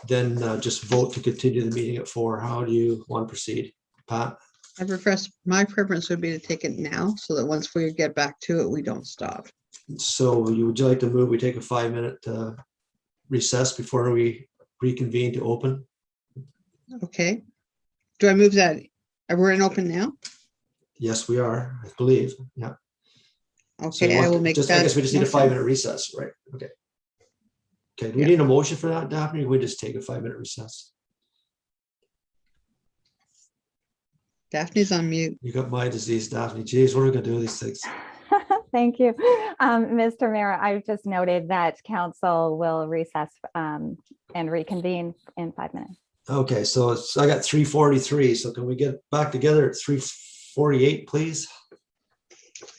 then just vote to continue the meeting at 4. How do you want to proceed, Pat? My preference would be to take it now so that once we get back to it, we don't stop. So would you like to move, we take a 5-minute recess before we reconvene to open? Okay. Do I move that? We're in open now? Yes, we are, I believe. Yeah. So Okay, you I want- will make I that. guess we just need a motion. 5-minute recess, right? Okay. Okay, do we Yeah. need a motion for that, Daphne? We just take a 5-minute recess. Daphne's on mute. You got my disease, Daphne. Geez, what are we gonna do with these things? Thank you. Mr. Mayor, I've just noted that council will recess and reconvene in 5 minutes. Okay, so I got 3:43, so can we get back together at 3:48, please?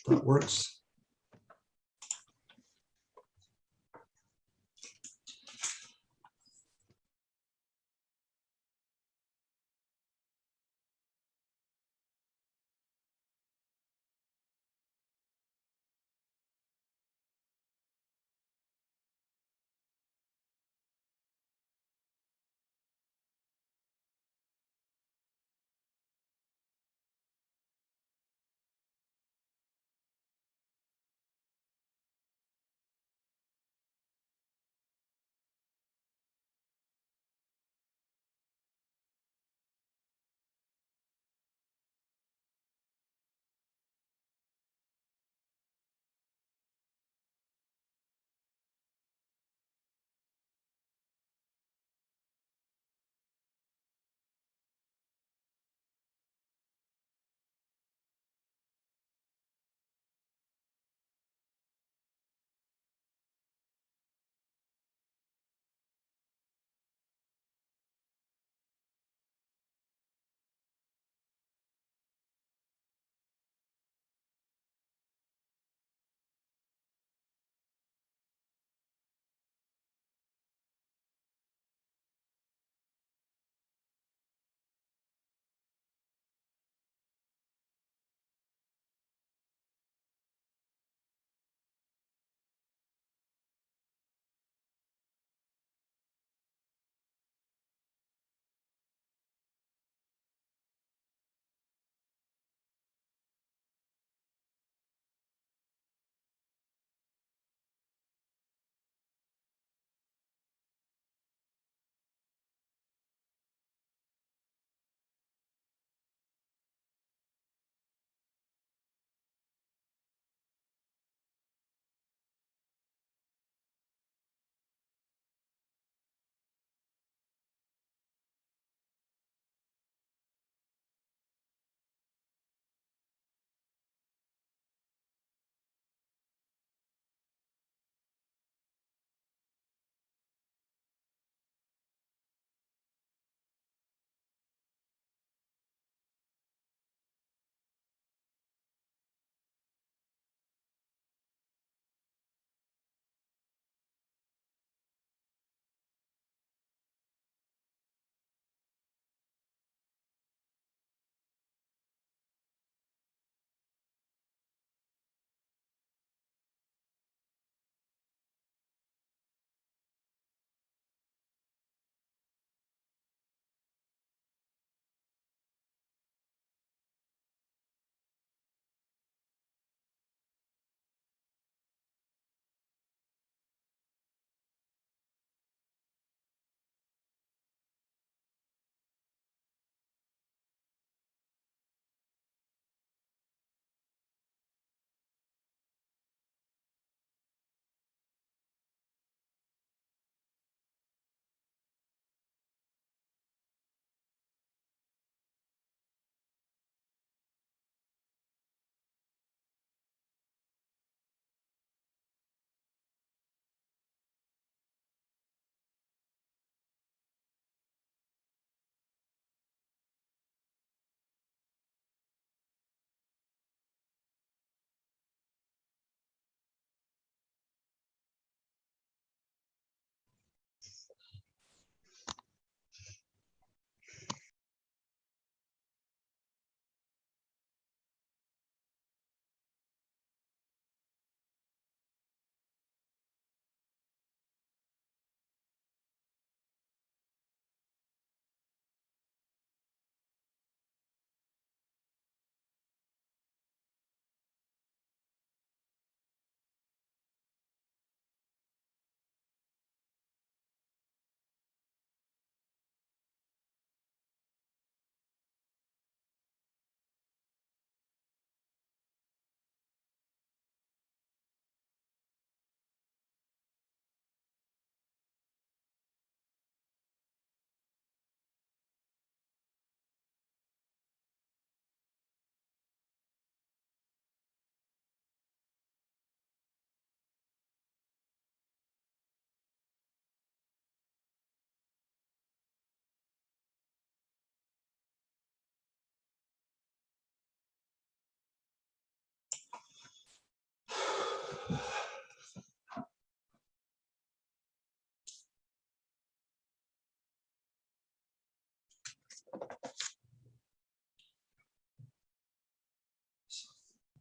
That works.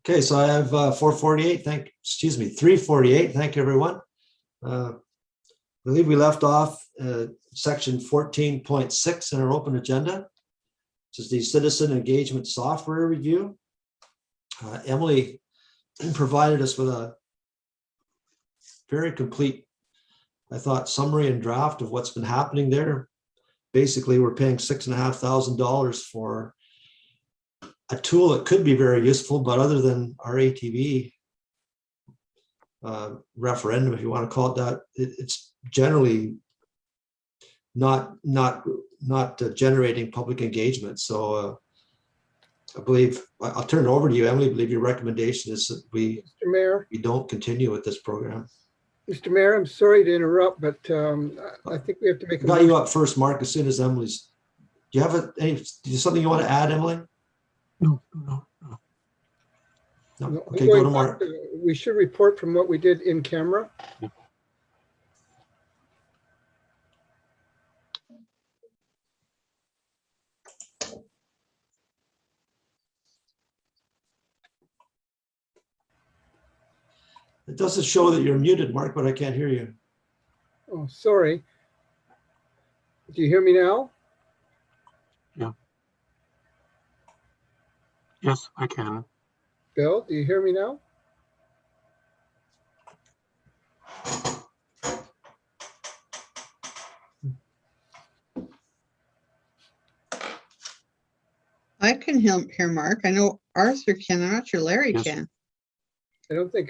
Okay, so I have 448. 348. Thank you, everyone. I believe we left off section 14.6 in our open agenda, which is the citizen engagement software review. Emily provided us with a very complete, I thought, summary and draft of what's been happening there. Basically, we're paying $6,500 for a tool that could be very useful, but other than our ATV referendum, if you want to call it that, it's generally not generating public engagement. So I believe I'll turn it over to you, Emily. I believe your recommendation is that Mr. Mayor, we don't continue with this program. Mr. Mayor, I'm sorry to interrupt, but I think we have to make a Got you motion. up first, Mark, as soon as Emily's. Do you have something you want to add, Emily? No. No. I'm Okay, go to going back Mark. We should report from what we did in camera. It doesn't show that you're muted, Mark, but I can't hear you. Oh, sorry. Do you hear me now? Yes, I can. Bill, do you hear me now? I can hear Mark. I know Arthur can. I'm not sure Larry Yes. can. I don't think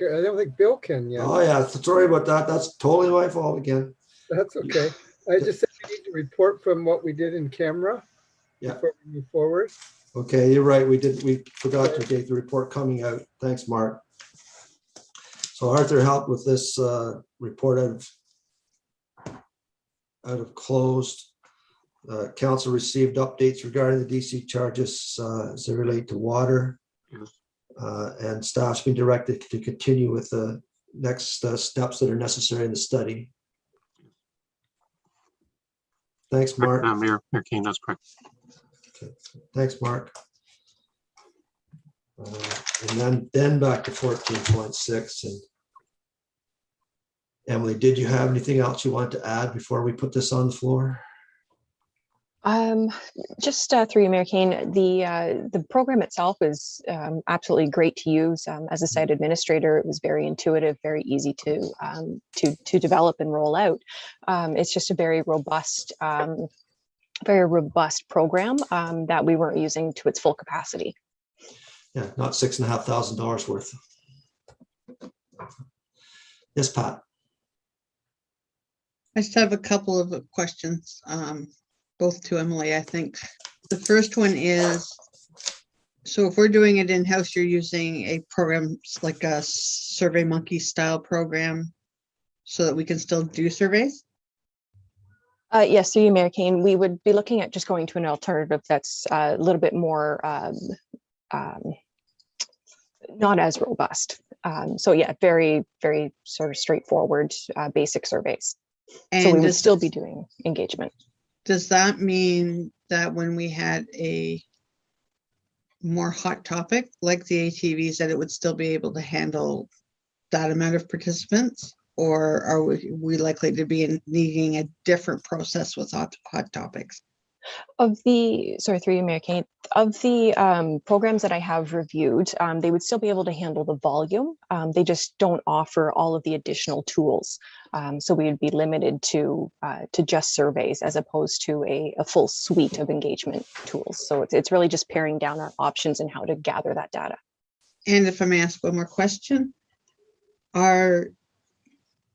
Bill can yet. Oh yeah, sorry about that. That's totally my fault again. That's okay. I just said we need to report from what we did in camera. Yeah. Before we move forward. Okay, you're right. We forgot to take the report coming out. Thanks, Mark. So Arthur helped with this report out of closed. Council received updates regarding the DC charges as they relate to water. Yes. And staff's been directed to continue with the next steps that are necessary in the study. Thanks, Mark. Mayor Kane, that's correct. Okay. Thanks, Mark. And then back to 14.6. And Emily, did you have anything else you want to add before we put this on the floor? Just through you, Mayor Kane, the program itself is absolutely great to use. As a site administrator, it was very intuitive, very easy to develop and roll out. It's just a very robust program that we weren't using to its full capacity. Yeah, not $6,500 worth. Yes, Pat. I just have a couple of questions, both to Emily, I think. The first one is, so if we're doing it in-house, you're using a program like a SurveyMonkey style program so that we can still do surveys? Yes, through you, Mayor Kane, we would be looking at just going to an alternative that's a little bit more not as robust. So yeah, very, very sort of straightforward, basic surveys. And so we would still be doing engagement. Does that mean that when we had a more hot topic like the ATVs, that it would still be able to handle that amount of participants? Or are we likely to be needing a different process with hot topics? Of the, sorry, through you, Mayor Kane, of the programs that I have reviewed, they would still be able to handle the volume. They just don't offer all of the additional tools. So we would be limited to just surveys as opposed to a full suite of engagement tools. So it's really just paring down our options and how to gather that data. And if I may ask one more question,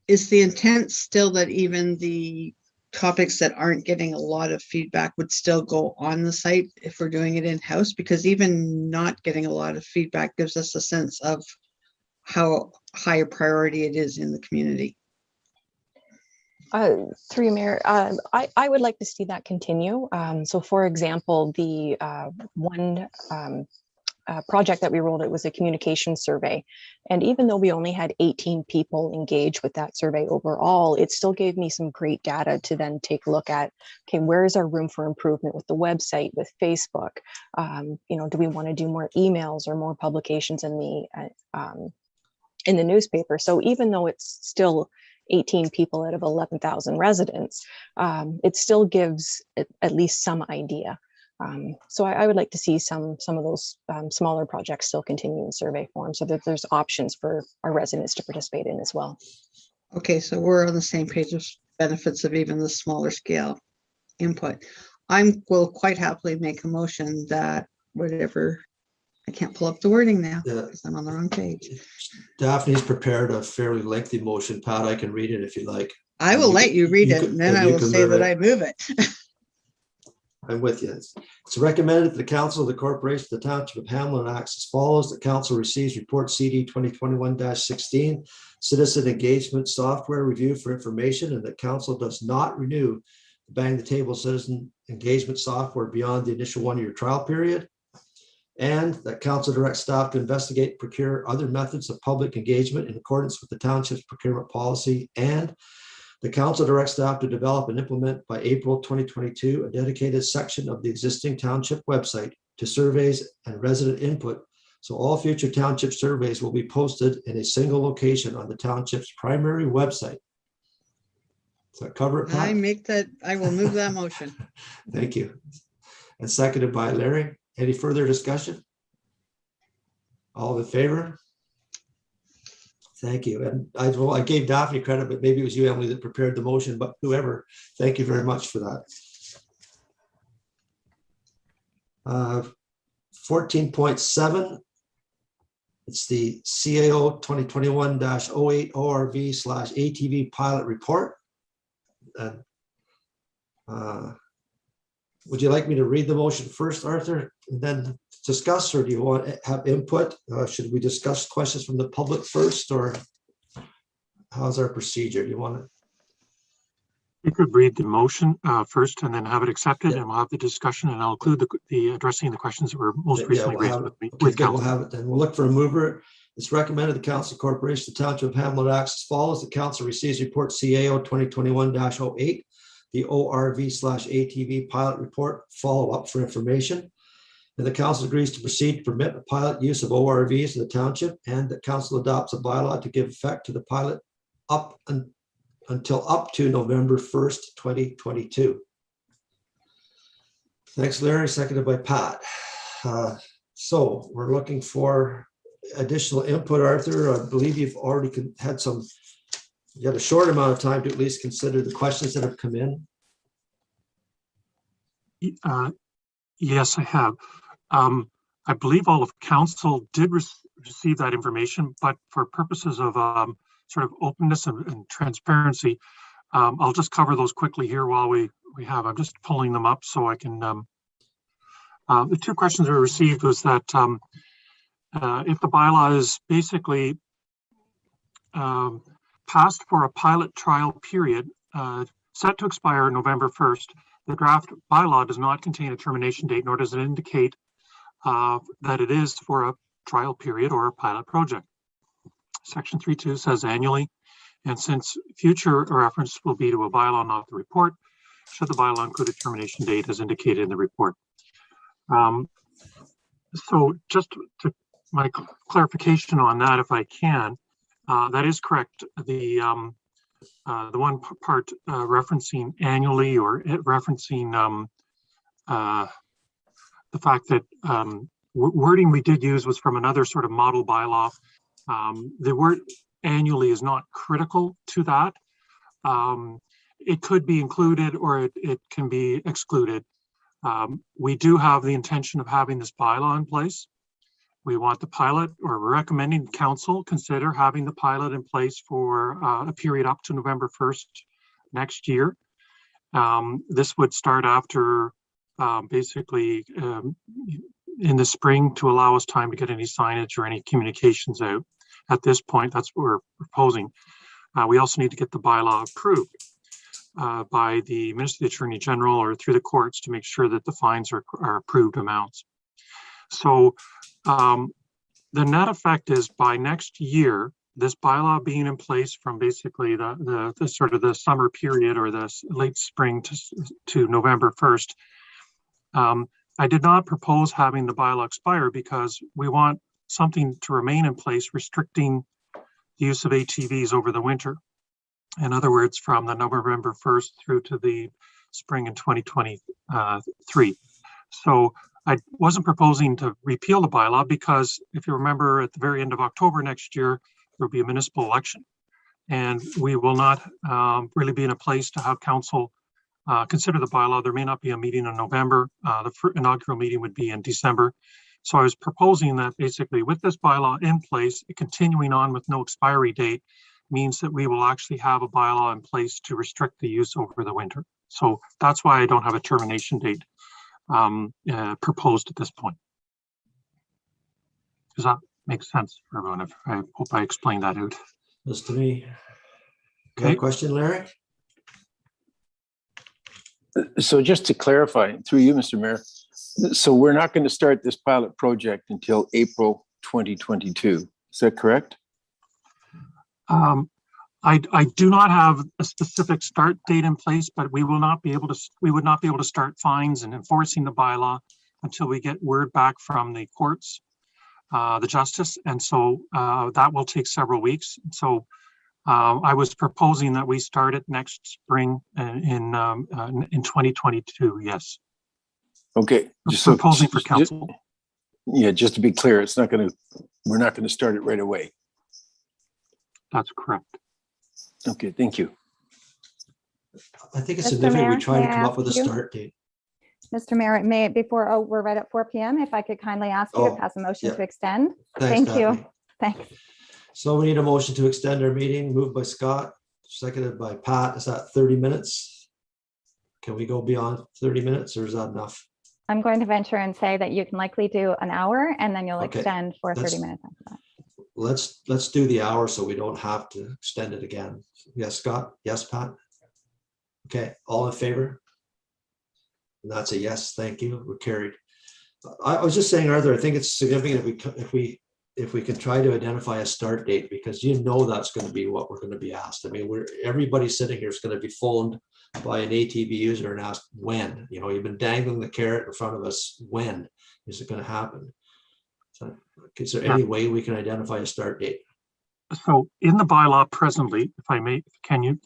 is the intent still that even the topics that aren't getting a lot of feedback would still go on the site if we're doing it in-house? Because even not getting a lot of feedback gives us a sense of how high a priority it is in the community. Through you, Mayor, I would like to see that continue. So for example, the one project that we rolled out was a communication survey. And even though we only had 18 people engage with that survey overall, it still gave me some great data to then take a look at, okay, where is our room for improvement with the website, with Facebook? Do we want to do more emails or more publications in the newspaper? So even though it's still 18 people out of 11,000 residents, it still gives at least some idea. So I would like to see some of those smaller projects still continue in survey form so that there's options for our residents to participate in as well. Okay, so we're on the same page of benefits of even the smaller scale input. Will quite happily make a motion that whatever, I can't pull up the wording now Yeah. because I'm on the wrong page. Daphne's prepared a fairly lengthy motion. Pat, I can read it if you like. I will You let can- you read you it can- and then and I you will can say move that it. I move it. I'm with you. It's recommended that the council of the corporation of the township of Hamlin acts as follows. The council receives report CD 2021-16, citizen engagement software review for information, and the council does not renew the bang the table citizen engagement software beyond the initial 1-year trial period. And that council directs staff to investigate, and procure other methods of public engagement in accordance with the township's procurement policy. And the council directs staff to develop and implement by April 2022 a dedicated section of the existing township website to surveys and resident input. So all future township surveys will be posted in a single location on the township's primary website. Does that cover it, Pat? I will move that motion. Thank you. And seconded by Larry. Any further discussion? All in favor? Thank you. And I gave Daphne credit, but maybe it was you, Emily, that prepared the motion, but whoever, thank you very much for that. 14.7. It's the CAO 2021-08 ORV/ATV pilot report. And would you like me to read the motion first, Arthur, and then discuss, or do you want to have input? Should we discuss questions from the public first, or how's our procedure? Do you want to? You could read the motion first and then have it accepted, Yeah. and we'll have the discussion, and I'll include the addressing the questions that were most Yeah, recently we'll raised have with it. me. Okay, with good, we'll council. have it then. We'll look for a mover. It's recommended the council corporation, the township of Hamlin acts as follows. The council receives report CAO 2021-08, the ORV/ATV pilot report, follow-up for information. And the council agrees to proceed to permit the pilot use of ORVs in the township, and the council adopts a bylaw to give effect to the pilot until up to November 1st, 2022. Thanks, Larry, seconded by Pat. So we're looking for additional input, Arthur. I believe you've already had you had a short amount of time to at least consider the questions that have come in. Yes, I have. I believe all of council did receive that information, but for purposes of sort of openness and transparency, I'll just cover those quickly here while we have. I'm just pulling them up so I can. The two questions we received was that if the bylaw is basically passed for a pilot trial period set to expire November 1st, the draft bylaw does not contain a termination date, nor does it indicate that it is for a trial period or a pilot project. Section 3.2 says annually, and since future reference will be to a bylaw, not the report, should the bylaw include a termination date as indicated in the report. So just to my clarification on that, if I can, that is correct. The one part referencing annually or referencing the fact that wording we did use was from another sort of model bylaw. The word annually is not critical to that. It could be included or it can be excluded. We do have the intention of having this bylaw in place. We want the pilot, or we're recommending council consider having the pilot in place for a period up to November 1st next year. This would start after basically in the spring to allow us time to get any signage or any communications out. At this point, that's what we're proposing. We also need to get the bylaw approved by the Ministry of the Attorney General or through the courts to make sure that the fines are approved amounts. So The net effect is by next year, this bylaw being in place from basically the sort of the summer period or the late spring to November 1st. I did not propose having the bylaw expire because we want something to remain in place restricting the use of ATVs over the winter. In other words, from the November 1st through to the spring in 2023. So I wasn't proposing to repeal the bylaw because if you remember at the very end of October next year, there'll be a municipal election. And we will not really be in a place to have council consider the bylaw. There may not be a meeting in November. The inaugural meeting would be in December. So I was proposing that basically with this bylaw in place, continuing on with no expiry date means that we will actually have a bylaw in place to restrict the use over the winter. So that's why I don't have a termination date proposed at this point. Does that make sense for everyone? I hope I explained that out. Does to me. Okay. Okay, question, Larry? So just to clarify, through you, Mr. Mayor, so we're not going to start this pilot project until April 2022. Is that correct? I do not have a specific start date in place, but we would not be able to start fines and enforcing the bylaw until we get word back from the courts, the justice. And so that will take several weeks. So I was proposing that we start it next spring in 2022. Yes. Okay. Proposing for council. Yeah, just to be clear, we're not going to start it right away. That's correct. Okay, thank you. I think it's Mr. significant we Mayor, try to may I come up with a ask you? start date. Mr. Mayor, we're right at 4 p.m. If I could kindly ask you Oh, to pass a motion yeah. to extend. Thanks, Thank you. Kathy. Thanks. So we need a motion to extend our meeting, moved by Scott, seconded by Pat. Is that 30 minutes? Can we go beyond 30 minutes or is that enough? I'm going to venture and say that you can likely do an hour and then you'll Okay, extend for 30 that's- minutes after that. Let's do the hour so we don't have to extend it again. Yes, Scott? Yes, Pat? Okay, all in favor? And that's a yes, thank you. We're carried. I was just saying, Arthur, I think it's significant if we can try to identify a start date, because you know that's going to be what we're going to be asked. I mean, everybody sitting here is going to be phoned by an ATV user and asked when. You know, you've been dangling the carrot in front of us. When is it going to happen? So, is there any way we can identify a start date? So in the bylaw presently, if I may,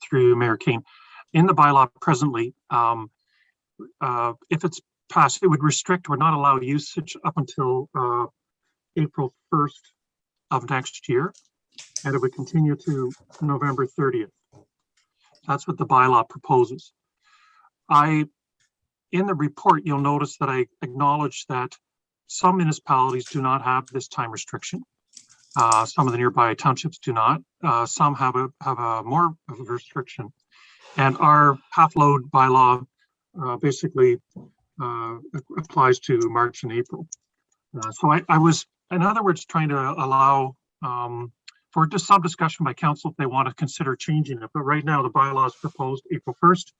through Mayor Kane, in the bylaw presently, if it's passed, it would restrict or not allow usage up until April 1st of next year, and it would continue to November 30th. That's what the bylaw proposes. In the report, you'll notice that I acknowledge that some municipalities do not have this time restriction. Some of the nearby townships do not. Some have a more of a restriction. And our half load bylaw basically applies to March and April. So I was, in other words, trying to allow for just some discussion by council if they want to consider changing it. But right now the bylaw is proposed April 1st,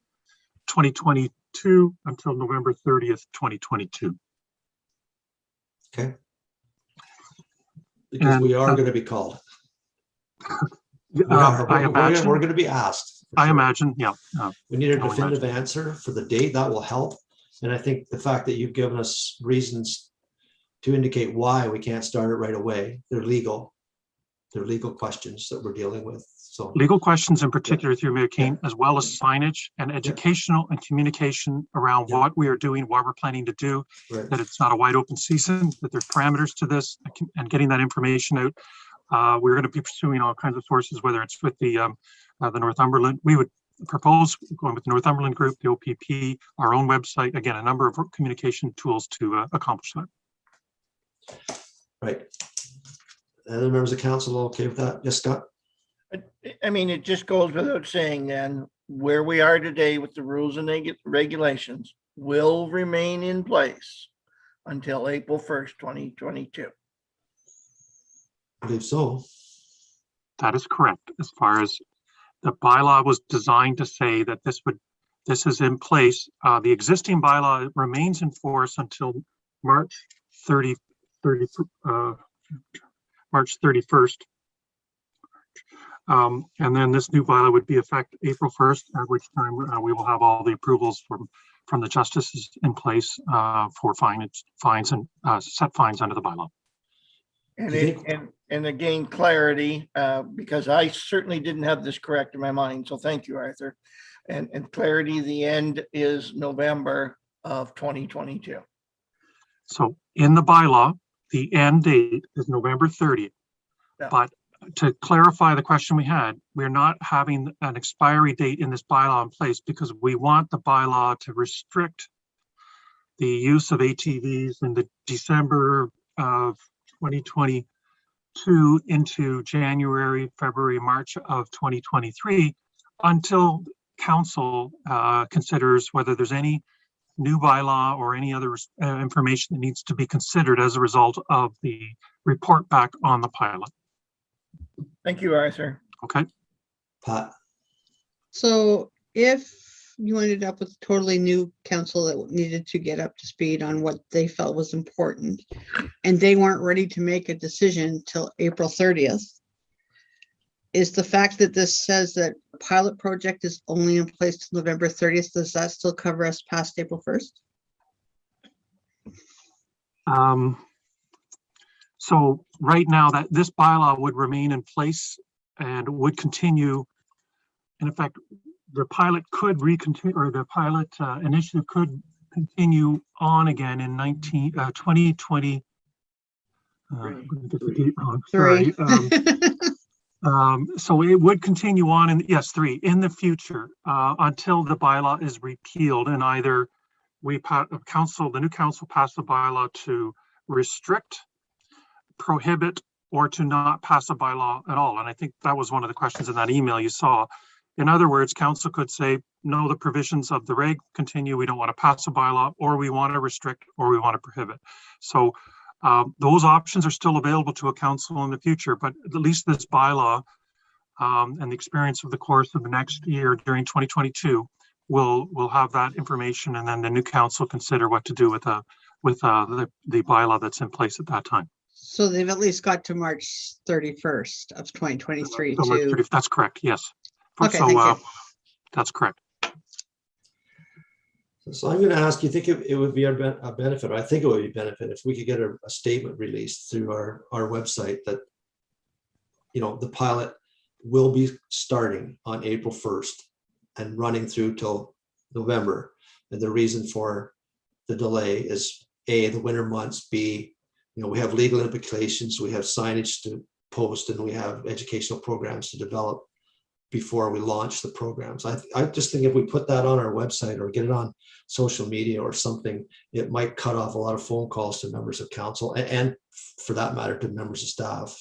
2022 until November 30th, 2022. Okay. Because And, we are going to be called. We're I imagine, going to be asked. for I sure. imagine, yeah. We need a I imagine. definitive answer for the date. That will help. And I think the fact that you've given us reasons to indicate why we can't start it right away, they're legal. They're legal questions that we're dealing with. So, Legal questions in particular through Mayor Kane, as well as signage and educational and communication around Yeah. what we are doing, what we're planning to do, right. that it's not a wide open season, that there's parameters to this, and getting that information out. We're going to be pursuing all kinds of sources, whether it's with the Northumberland. We would propose going with the Northumberland group, the OPP, our own website, again, a number of communication tools to accomplish that. Right. Other members of council okay with that? Yes, Scott? I mean, it just goes without saying then, where we are today with the rules and regulations will remain in place until April 1st, 2022. I believe so. That is correct. As far as the bylaw was designed to say that this is in place. The existing bylaw remains in force until March 31st, March 31st. And then this new bylaw would be effective April 1st, at which time we will have all the approvals from the justices in place for fines and set fines under the bylaw. And Do you think- and again, clarity, because I certainly didn't have this correct in my mind. So thank you, Arthur. And clarity, the end is November of 2022. So in the bylaw, the end date is November 30th. Yeah. But to clarify the question we had, we're not having an expiry date in this bylaw in place because we want the bylaw to restrict the use of ATVs in the December of 2022 into January, February, March of 2023 until council considers whether there's any new bylaw or any other information that needs to be considered as a result of the report back on the pilot. Thank you, Arthur. Okay. Pat, So if you ended up with a totally new council that needed to get up to speed on what they felt was important, and they weren't ready to make a decision till April 30th, is the fact that this says that pilot project is only in place till November 30th, does that still cover us past April 1st? So right now that this bylaw would remain in place and would continue. In effect, the pilot could recontinue, or the pilot initiative could continue on again in 2020. I'm gonna get the date wrong, sorry. So it would continue on in, yes, 3 in the future until the bylaw is repealed and either the new council pass the bylaw to restrict, prohibit, or to not pass a bylaw at all. And I think that was one of the questions in that email you saw. In other words, council could say, no, the provisions of the reg continue. We don't want to pass a bylaw, or we want to restrict, or we want to prohibit. So those options are still available to a council in the future, but at least this bylaw and the experience of the course of the next year during 2022 will have that information, and then the new council consider what to do with the bylaw that's in place at that time. So they've at least got to March 31st of 2023 So March to, 30th, that's correct, yes. Okay, So thank you. that's correct. so I'm going to ask, you think it would be a benefit? I think it would be a benefit if we could get a statement released through our website that, you know, the pilot will be starting on April 1st and running through till November. And the reason for the delay is A, the winter months, B, you know, we have legal implications, we have signage to post, and we have educational programs to develop before we launch the programs. I just think if we put that on our website or get it on social media or something, it might cut off a lot of phone calls to members of council and for that matter, to members of staff.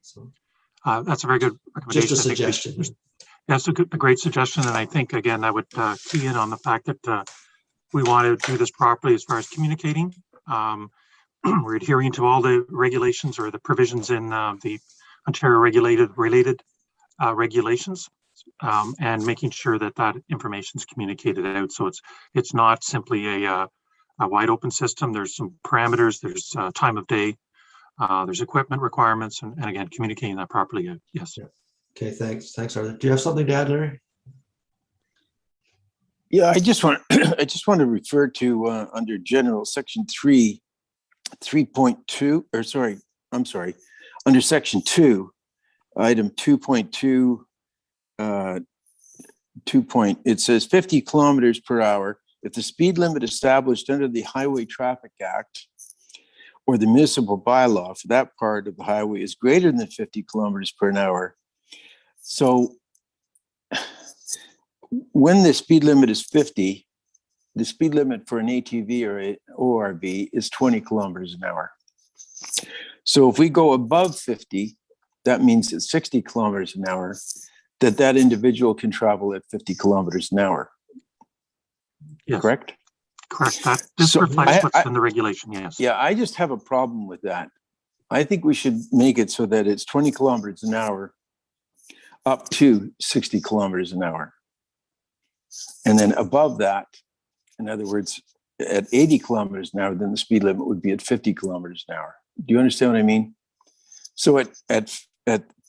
So That's a very good recommendation. just a suggestion. That's a great suggestion. And I think, again, I would key in on the fact that we want to do this properly as far as communicating. We're adhering to all the regulations or the provisions in the Ontario related regulations, and making sure that that information is communicated out. So it's not simply a wide open system. There's some parameters, there's time of day, there's equipment requirements, and again, communicating that properly. Yes. Yeah. Okay, thanks, Arthur. Do you have something to add, Larry? Yeah, I just want to refer to under general section 3.2, or sorry, I'm sorry, under section 2, item 2.2, it says 50 kilometers per hour. If the speed limit established under the Highway Traffic Act or the municipal bylaw for that part of the highway is greater than 50 kilometers per hour. So when the speed limit is 50, the speed limit for an ATV or an ORV is 20 kilometers an hour. So if we go above 50, that means it's 60 kilometers an hour, that individual can travel at 50 kilometers an hour. Yes. Correct? Correct. This So reflects what's in the regulation, yes. Yeah, I just have a problem with that. I think we should make it so that it's 20 kilometers an hour up to 60 kilometers an hour. And then above that, in other words, at 80 kilometers an hour, then the speed limit would be at 50 kilometers an hour. Do you understand what I mean? So at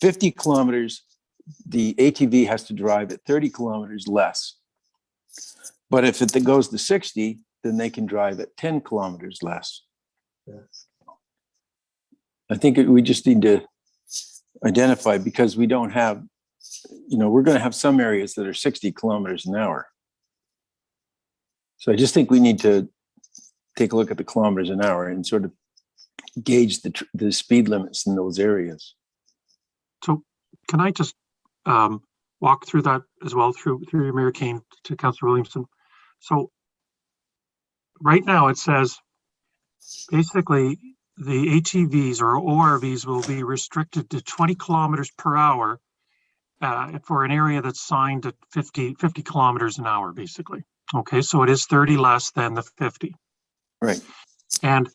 50 kilometers, the ATV has to drive at 30 kilometers less. But if it goes to 60, then they can drive at 10 kilometers less. Yeah. I think we just need to identify, because we don't have, we're going to have some areas that are 60 kilometers an hour. So I just think we need to take a look at the kilometers an hour and sort of gauge the speed limits in those areas. So can I just walk through that as well through Mayor Kane to Councillor Williamson? So right now it says basically the ATVs or ORVs will be restricted to 20 kilometers per hour for an area that's signed at 50 kilometers an hour, basically. Okay, so it is 30 less than the 50. Right. And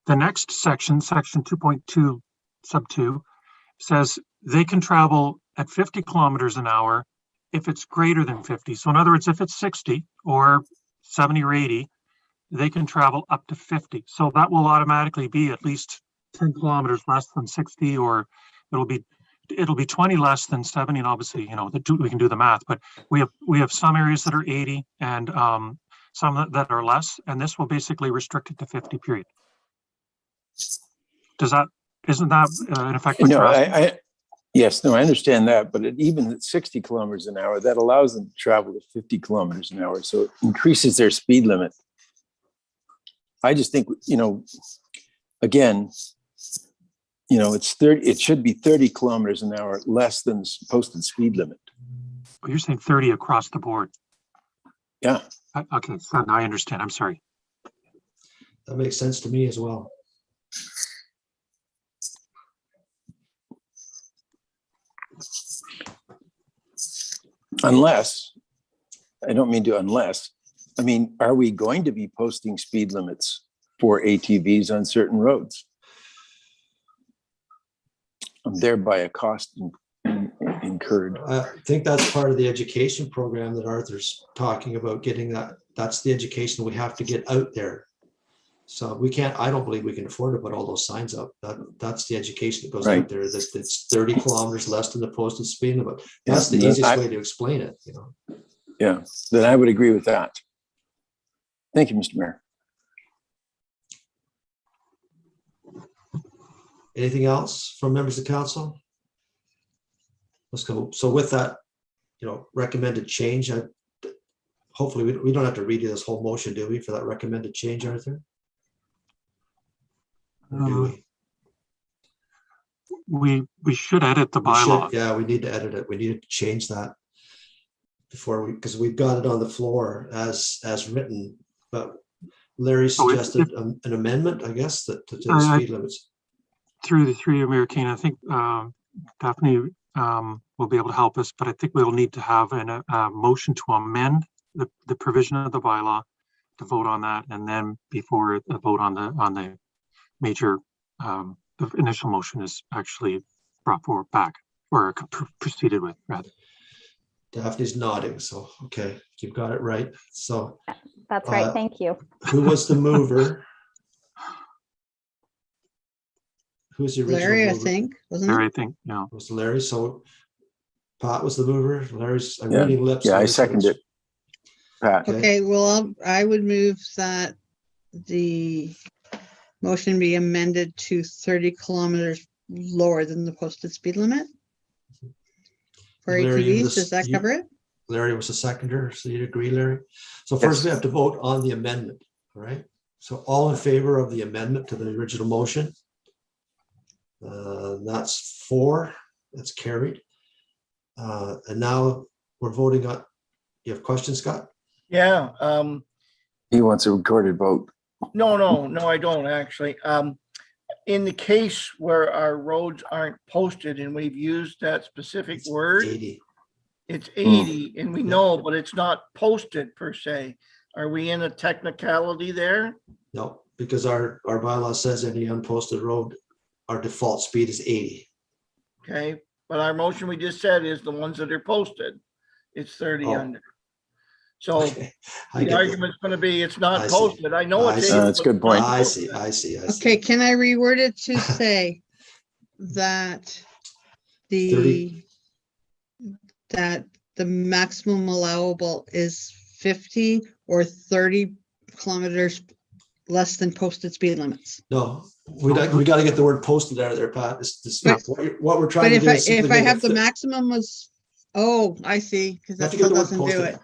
the next section, section 2.2 sub 2, says they can travel at 50 kilometers an hour if it's greater than 50. So in other words, if it's 60 or 70 or 80, they can travel up to 50. So that will automatically be at least 10 kilometers less than 60, or it'll be 20 less than 70. And obviously, we can do the math, but we have some areas that are 80 and some that are less, and this will basically restrict it to 50, period. Isn't that in effect what you're asking? Yes, I understand that, but even at 60 kilometers an hour, that allows them to travel at 50 kilometers an hour. So it increases their speed limit. I just think, again, it's 30, it should be 30 kilometers an hour less than the posted speed limit. Well, you're saying 30 across the board. Yeah. Okay, so now I understand. I'm sorry. That makes sense to me as well. Unless, I don't mean to unless, I mean, are we going to be posting speed limits for ATVs on certain roads? Thereby a cost incurred. I think that's part of the education program that Arthur's talking about, getting that. That's the education we have to get out there. So I don't believe we can afford to put all those signs up. That's the education that goes out there. That's 30 kilometers less than the posted speed limit. That's the easiest way to explain it. Yeah, then I would agree with that. Thank you, Mr. Mayor. Anything else from members of council? Let's go. So with that, recommended change, hopefully we don't have to redo this whole motion, do we, for that recommended change, Arthur? Or do we should edit the bylaw. Yeah, we need to edit it. We need to change that before because we've got it on the floor as written, but Larry suggested an amendment, I guess, to the speed limits. Through you, Mayor Kane, I think Daphne will be able to help us, but I think we'll need to have a motion to amend the provision of the bylaw to vote on that, and then before the vote on the major, the initial motion is actually brought forward back or proceeded with, rather. Daphne's nodding, so okay, you've got it right. So that's right. Thank you. Who was the mover? Who's the original Larry, mover? I think, wasn't Larry, it? I think, yeah. It was Larry. So Pat was the mover. Larry's I'm Yeah. reading lips. Yeah, I Larry, so second it. Pat. Okay, well, I would move that the motion be amended to 30 kilometers lower than the posted speed limit for Larry, ATVs. Does that cover it? Larry was a seconder, so you'd agree, Larry? So first we have to vote on the amendment, all right? So all in favor of the amendment to the original motion? That's 4, that's carried. And now we're voting on, you have questions, Scott? Yeah, He wants a recorded vote. no, I don't actually. In the case where our roads aren't posted and we've used that specific word, 80. it's 80 and we know, but it's not posted per se. Are we in a technicality there? No, because our bylaw says any unposted road, our default speed is 80. Okay, but our motion we just said is the ones that are posted. It's 30 Oh. under. So Okay, I the get that. argument's gonna be, it's not I see. posted. I know I it's. see. April, That's a good but it's point. not I posted. see, I see, I see. Okay, can I reword it to say that 30. that the maximum allowable is 50 or 30 kilometers less than posted speed limits? No, we got to get the word posted out of there, Pat. But- What we're But trying to if do I, is simply if I make have it the fit. maximum was, oh, I see, because You have that to get still the word doesn't do posted. it.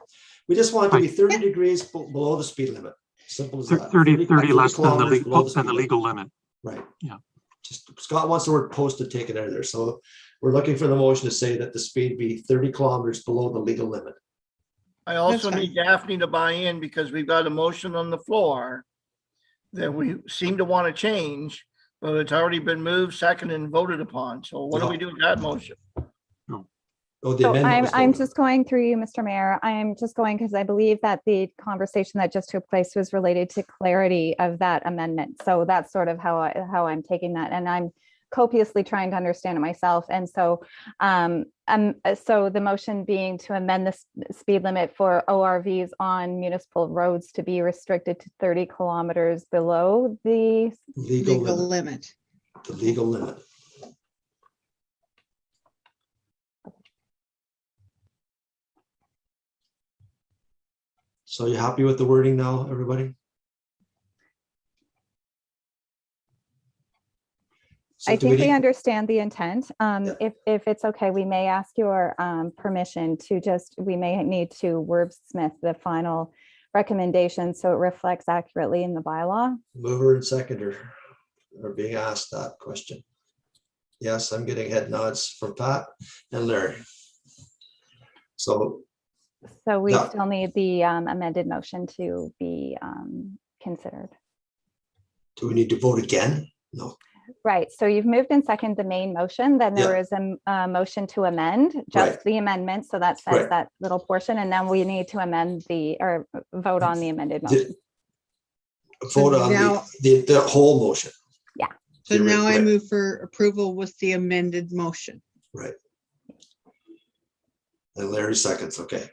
We just want it to be Right. 30 degrees below the speed limit. Simple as that. 30 less than the kilometers below legal, than the speed legal limit. Right. Yeah. Just Scott wants the word posted taken out of there. So we're looking for the motion to say that the speed be 30 kilometers below the legal limit. I also That's need Daphne to buy in because we've got a motion on the floor that we seem to want to change, but it's already been moved, seconded, and voted upon. So what do we do with that motion? Oh, the So amendment was I'm voted. just going through you, Mr. Mayor. I'm just going because I believe that the conversation that just took place was related to clarity of that amendment. So that's sort of how I'm taking that, and I'm copiously trying to understand it myself. And so, so the motion being to amend the speed limit for ORVs on municipal roads to be restricted to 30 kilometers below the. Legal Legal limit, limit. the legal limit. So you happy with the wording now, everybody? So I do think we need- understand the intent. If it's okay, we may ask your permission to we may need to wordsmith the final recommendation so it reflects accurately in the bylaw. Mover and seconder are being asked that question. Yes, I'm getting head nods from Pat and Larry. So So we Yeah. still need the amended motion to be considered. do we need to vote again? No. Right, so you've moved and seconded the main motion, then there Yeah. is a motion to amend, just Right. the amendment, so that says Right. that little portion, and then we need to amend or vote on the amended motion. Vote on now- the whole motion. So The now I right. move for approval with the amended motion. Right. And Larry seconds, okay.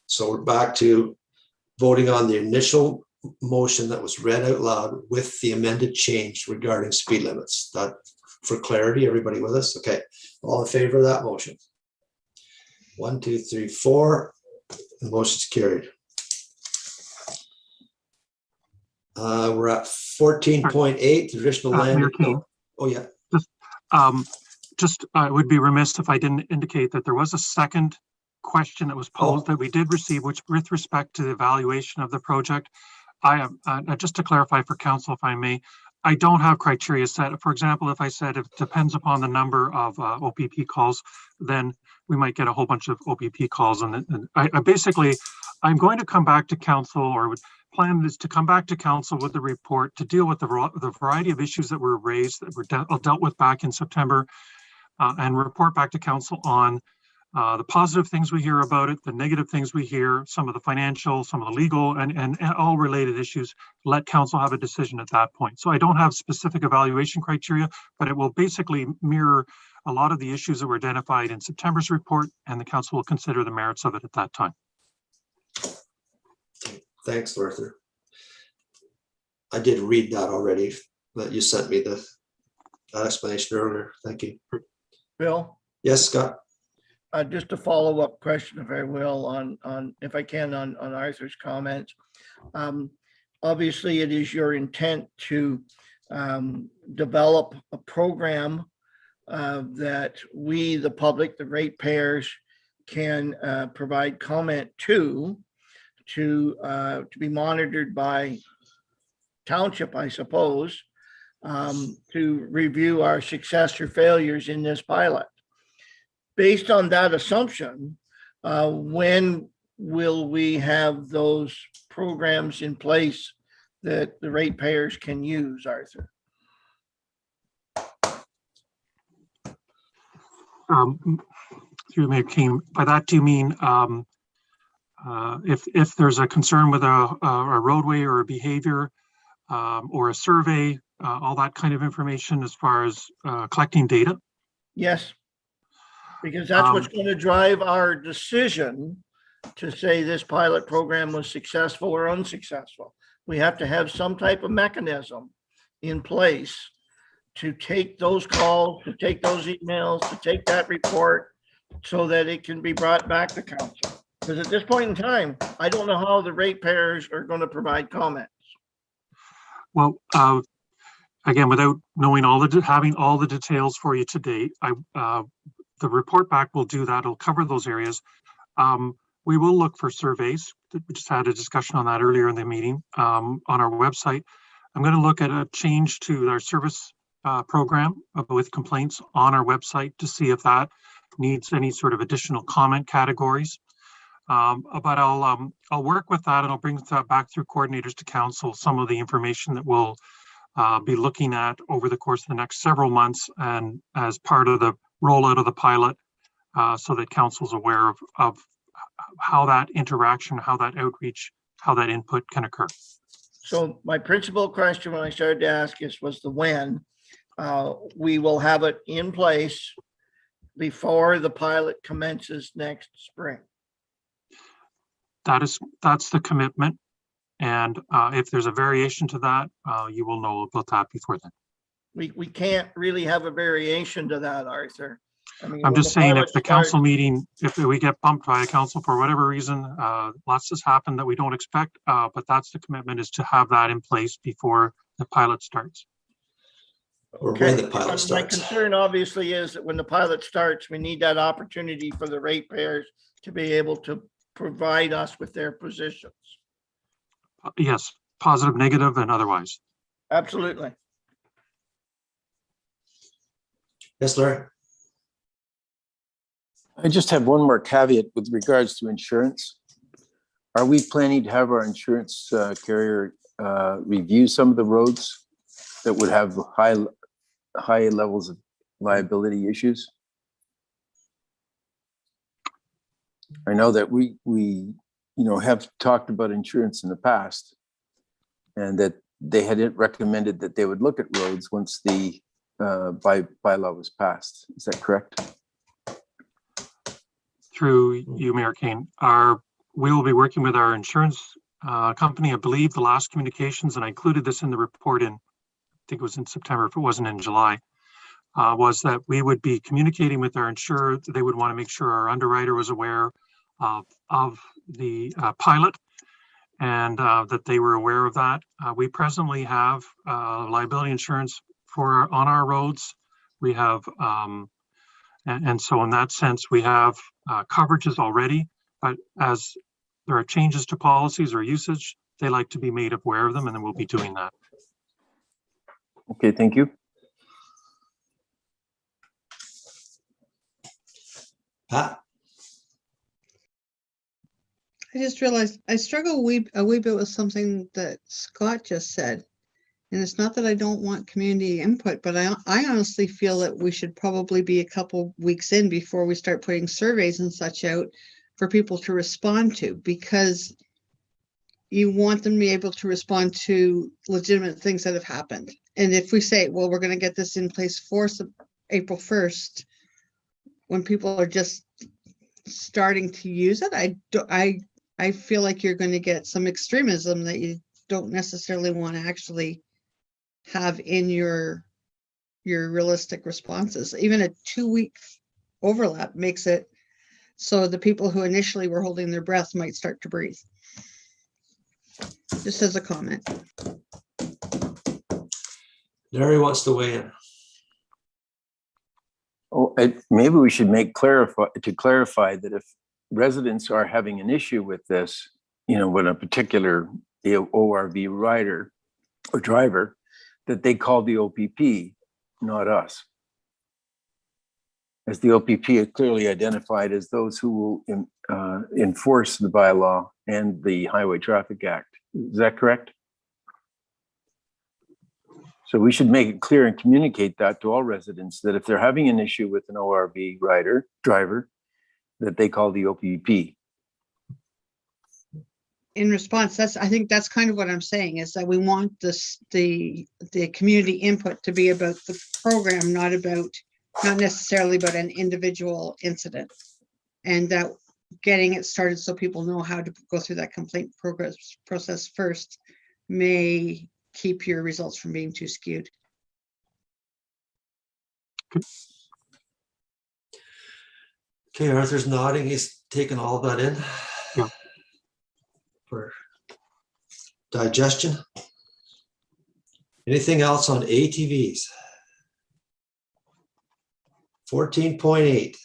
So we're back to voting on the initial motion that was read out loud with the amended change regarding speed limits. That, for clarity, everybody with us? Okay, all in favor of that motion? 1, 2, 3, 4. The motion's carried. We're at 14.8, traditional land. Mayor King. Oh, yeah. I would be remiss if I didn't indicate that there was a second question that was posed that we did receive, which with respect to the evaluation of the project. I am, just to clarify for council, if I may, I don't have criteria set. For example, if I said it depends upon the number of OPP calls, then we might get a whole bunch of OPP calls. And I basically, I'm going to come back to council, or would plan is to come back to council with the report to deal with the variety of issues that were raised, that were dealt with back in September, and report back to council on the positive things we hear about it, the negative things we hear, some of the financial, some of the legal, and all related issues. Let council have a decision at that point. So I don't have specific evaluation criteria, but it will basically mirror a lot of the issues that were identified in September's report, and the council will consider the merits of it at that time. Thanks, Arthur. I did read that already, that you sent me that explanation earlier. Thank you. Bill, Yes, Scott? just a follow-up question, if I will, on if I can, on Arthur's comments. Obviously, it is your intent to develop a program that we, the public, the ratepayers, can provide comment to be monitored by township, I suppose, to review our success or failures in this pilot. Based on that assumption, when will we have those programs in place that the ratepayers can use, Arthur? Through Mayor King, by that do you mean if there's a concern with a roadway or a behavior or a survey, all that kind of information as far as collecting data? Yes, because that's what's going to drive our decision to say this pilot program was successful or unsuccessful. We have to have some type of mechanism in place to take those calls, to take those emails, to take that report so that it can be brought back to council. Because at this point in time, I don't know how the ratepayers are going to provide comments. Well, again, without knowing having all the details for you today, the report back will do that. It'll cover those areas. We will look for surveys. We just had a discussion on that earlier in the meeting on our website. I'm going to look at a change to our service program with complaints on our website to see if that needs any sort of additional comment categories. But I'll work with that, and I'll bring that back through coordinators to council, some of the information that we'll be looking at over the course of the next several months and as part of the rollout of the pilot, so that council's aware of how that interaction, how that outreach, how that input can occur. So my principal question when I started to ask was the when. We will have it in place before the pilot commences next spring. That's the commitment. And if there's a variation to that, you will know about that before then. We can't really have a variation to that, Arthur. I mean, I'm when just the saying, pilot if the starts- council meeting, if we get bumped by a council for whatever reason, lots has happened that we don't expect, but that's the commitment, is to have that in place before the pilot starts. Or Okay, when the pilot my starts. concern obviously is that when the pilot starts, we need that opportunity for the ratepayers to be able to provide us with their positions. Yes, positive, negative, and otherwise. Absolutely. Yes, Larry? I just have one more caveat with regards to insurance. Are we planning to have our insurance carrier review some of the roads that would have high levels of liability issues? I know that we have talked about insurance in the past, and that they had recommended that they would look at roads once the bylaw was passed. Is that correct? Through you, Mayor Kane, we will be working with our insurance company. I believe the last communications, and I included this in the report I think it was in September, if it wasn't in July, was that we would be communicating with our insurer. They would want to make sure our underwriter was aware of the pilot, and that they were aware of that. We presently have liability insurance on our roads. We have, and so in that sense, we have coverages already, but as there are changes to policies or usage, they like to be made aware of them, and then we'll be doing that. Okay, thank you. Pat? I just realized I struggle a wee bit with something that Scott just said. And it's not that I don't want community input, but I honestly feel that we should probably be a couple weeks in before we start putting surveys and such out for people to respond to, because you want them to be able to respond to legitimate things that have happened. And if we say, well, we're going to get this in place for April 1st, when people are just starting to use it, I feel like you're going to get some extremism that you don't necessarily want to actually have in your realistic responses. Even a 2-week overlap makes it so the people who initially were holding their breath might start to breathe. Just as a comment. Larry wants to weigh in. Oh, maybe we should clarify that if residents are having an issue with this, with a particular ORV rider or driver, that they call the OPP, not us. As the OPP is clearly identified as those who will enforce the bylaw and the Highway Traffic Act. Is that correct? So we should make it clear and communicate that to all residents, that if they're having an issue with an ORV driver, that they call the OPP. In response, I think that's kind of what I'm saying, is that we want the community input to be about the program, not necessarily about an individual incident. And that getting it started so people know how to go through that complaint process first may keep your results from being too skewed. Okay, Arthur's nodding. He's taking all that in. Yeah. For digestion. Anything else on ATVs? 14.8.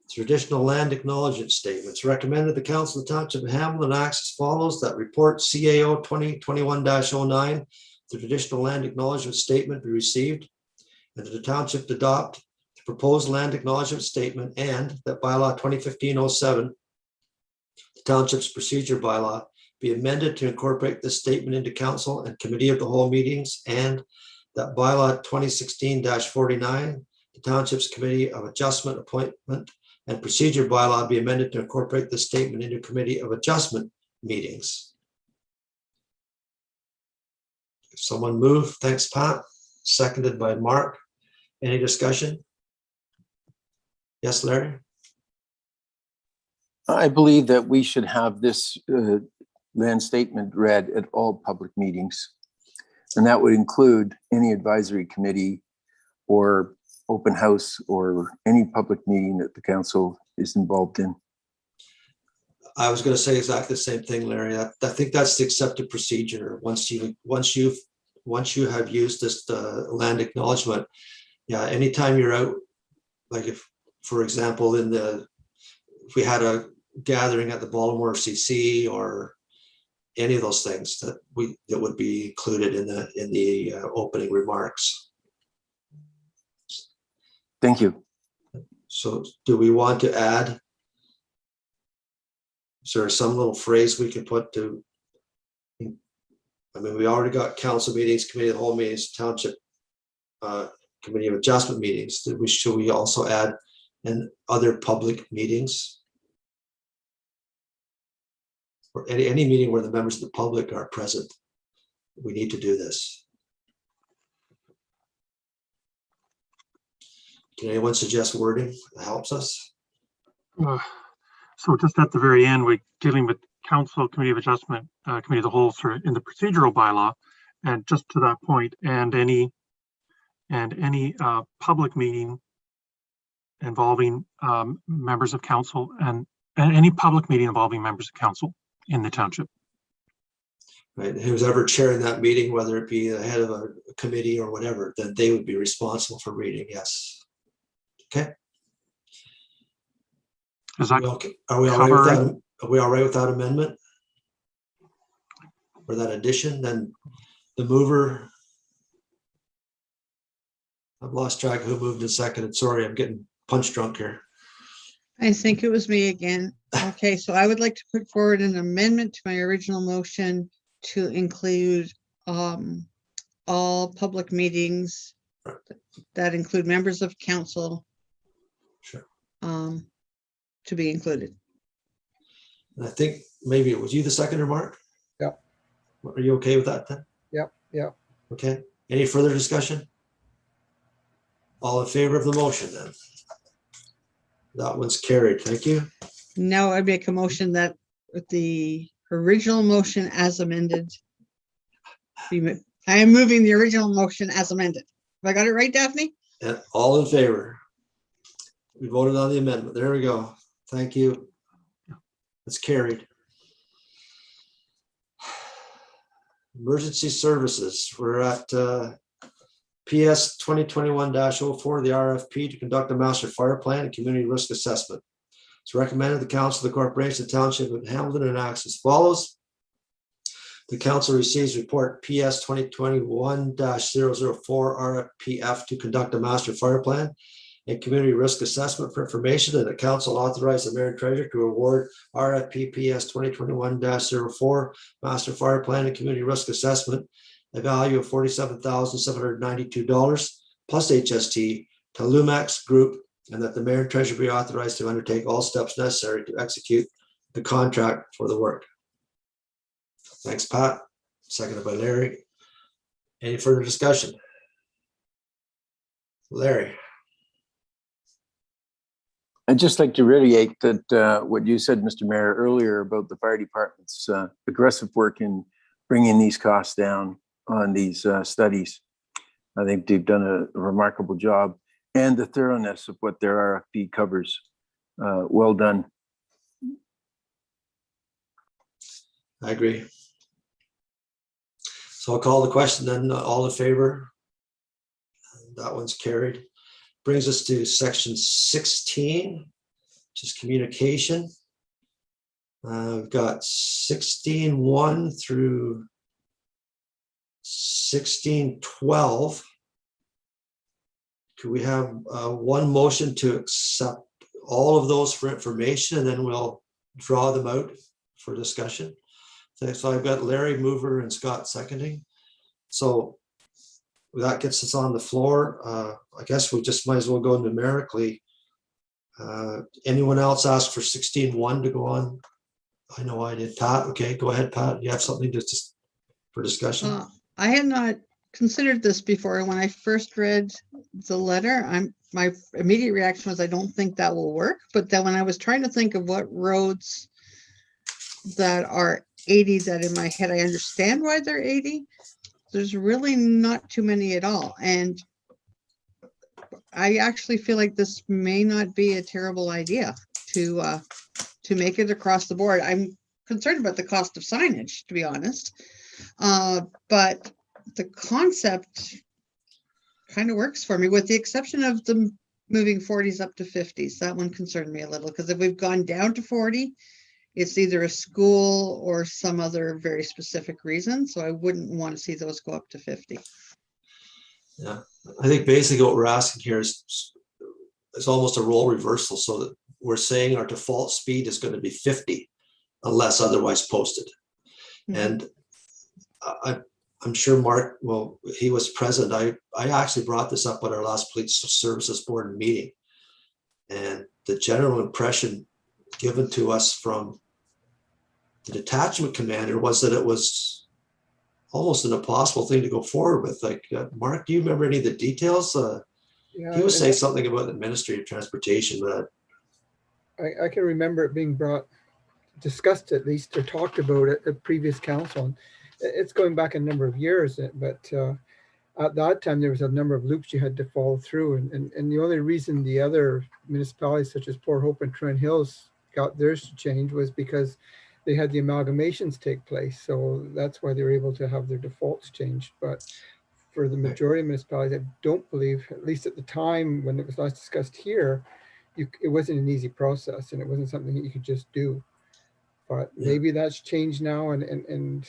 Traditional land acknowledgement statements. Recommended the Council of the Township of Hamilton acts as follows: that report CAO 2021-09, the traditional land acknowledgement statement be received, and that the township adopt the proposed land acknowledgement statement, and that bylaw 2015-07, the township's procedure bylaw, be amended to incorporate this statement into council and committee of the whole meetings, and that bylaw 2016-49, the township's committee of adjustment appointment and procedure bylaw be amended to incorporate this statement into committee of adjustment meetings. If someone move, thanks, Pat. Seconded by Mark. Any discussion? Yes, Larry? I believe that we should have this land statement read at all public meetings. And that would include any advisory committee or open house or any public meeting that the council is involved in. I was going to say exactly the same thing, Larry. I think that's the accepted procedure. Once you have used this land acknowledgement, yeah, anytime you're out, like if, for example, if we had a gathering at the Baltimore CC or any of those things, that would be included in the opening remarks. Thank you. So do we want to add? Is there some little phrase we can put to? I mean, we already got council meetings, committee of the whole meetings, township committee of adjustment meetings. Should we also add and other public meetings? Or any meeting where the members of the public are present? We need to do this. Can anyone suggest wording that helps us? So just at the very end, we're dealing with council, committee of adjustment, committee of the whole, sort of in the procedural bylaw, and just to that point, and any public meeting involving members of council, and any public meeting involving members of council in the township. Right, who's ever chairing that meeting, whether it be the head of a committee or whatever, then they would be responsible for reading. Yes. Okay. Is that Are we all right with that? Are we all right with that amendment? Or that addition? Then the mover. I've lost track of who moved and seconded. Sorry, I'm getting punch drunk here. I think it was me again. Okay, so I would like to put forward an amendment to my original motion to include all public meetings that include members of council. Sure. To be included. And I think maybe it was you the seconder, Mark? Yep. Are you okay with that then? Yep. Okay. Any further discussion? All in favor of the motion then? That one's carried. Thank you. Now I make a motion that with the original motion as amended. I am moving the original motion as amended. Have I got it right, Daphne? And all in favor? We voted on the amendment. There we go. Thank you. It's carried. Emergency services. We're at PS 2021-04, the RFP to conduct a master fire plan and community risk assessment. It's recommended the council of the corporation of the township of Hamilton enacts as follows. The council receives report PS 2021-004 RFPF to conduct a master fire plan and community risk assessment for information, and the council authorized the mayor and treasurer to award RFP PS 2021-04 master fire plan and community risk assessment, a value of $47,792 plus HST to Lumax Group, and that the mayor and treasurer be authorized to undertake all steps necessary to execute the contract for the work. Thanks, Pat. Seconded by Larry. Any further discussion? Larry. I'd just like to reiterate that what you said, Mr. Mayor, earlier about the fire department's aggressive work in bringing these costs down on these studies. I think they've done a remarkable job, and the thoroughness of what their RFP covers. Well done. I agree. So I'll call the question then. All in favor? That one's carried. Brings us to section 16, which is communication. We've got 16.1 through 16.12. Could we have one motion to accept all of those for information, and then we'll draw them out for discussion? So I've got Larry mover and Scott seconding. So that gets us on the floor. I guess we just might as well go numerically. Anyone else ask for 16.1 to go on? I know I did. Pat, okay, go ahead, Pat. You have something to just for discussion? I had not considered this before. When I first read the letter, my immediate reaction was, I don't think that will work. But then when I was trying to think of what roads that are 80, that in my head, I understand why they're 80. There's really not too many at all. And I actually feel like this may not be a terrible idea to make it across the board. I'm concerned about the cost of signage, to be honest. But the concept kind of works for me, with the exception of the moving 40s up to 50s. That one concerned me a little, because if we've gone down to 40, it's either a school or some other very specific reason. So I wouldn't want to see those go up to 50. Yeah, I think basically what we're asking here is almost a role reversal, so that we're saying our default speed is going to be 50 unless otherwise posted. Mhm. And I'm sure Mark, well, he was present. I actually brought this up at our last police services board meeting. And the general impression given to us from the detachment commander was that it was almost an impossible thing to go forward with. Like, Mark, do you remember any of the details? Yeah, He was and saying something about the Ministry of Transportation, but I can remember it being discussed at least, or talked about it at previous council. And it's going back a number of years, but at that time there was a number of loops you had to follow through. And the only reason the other municipalities such as Port Hope and Trent Hills got theirs to change was because they had the amalgamations take place. So that's why they were able to have their defaults changed. But for the majority of municipalities, I don't believe, at least at the time when it was last discussed here, it wasn't an easy process, and it wasn't something that you could just do. But maybe that's changed now, and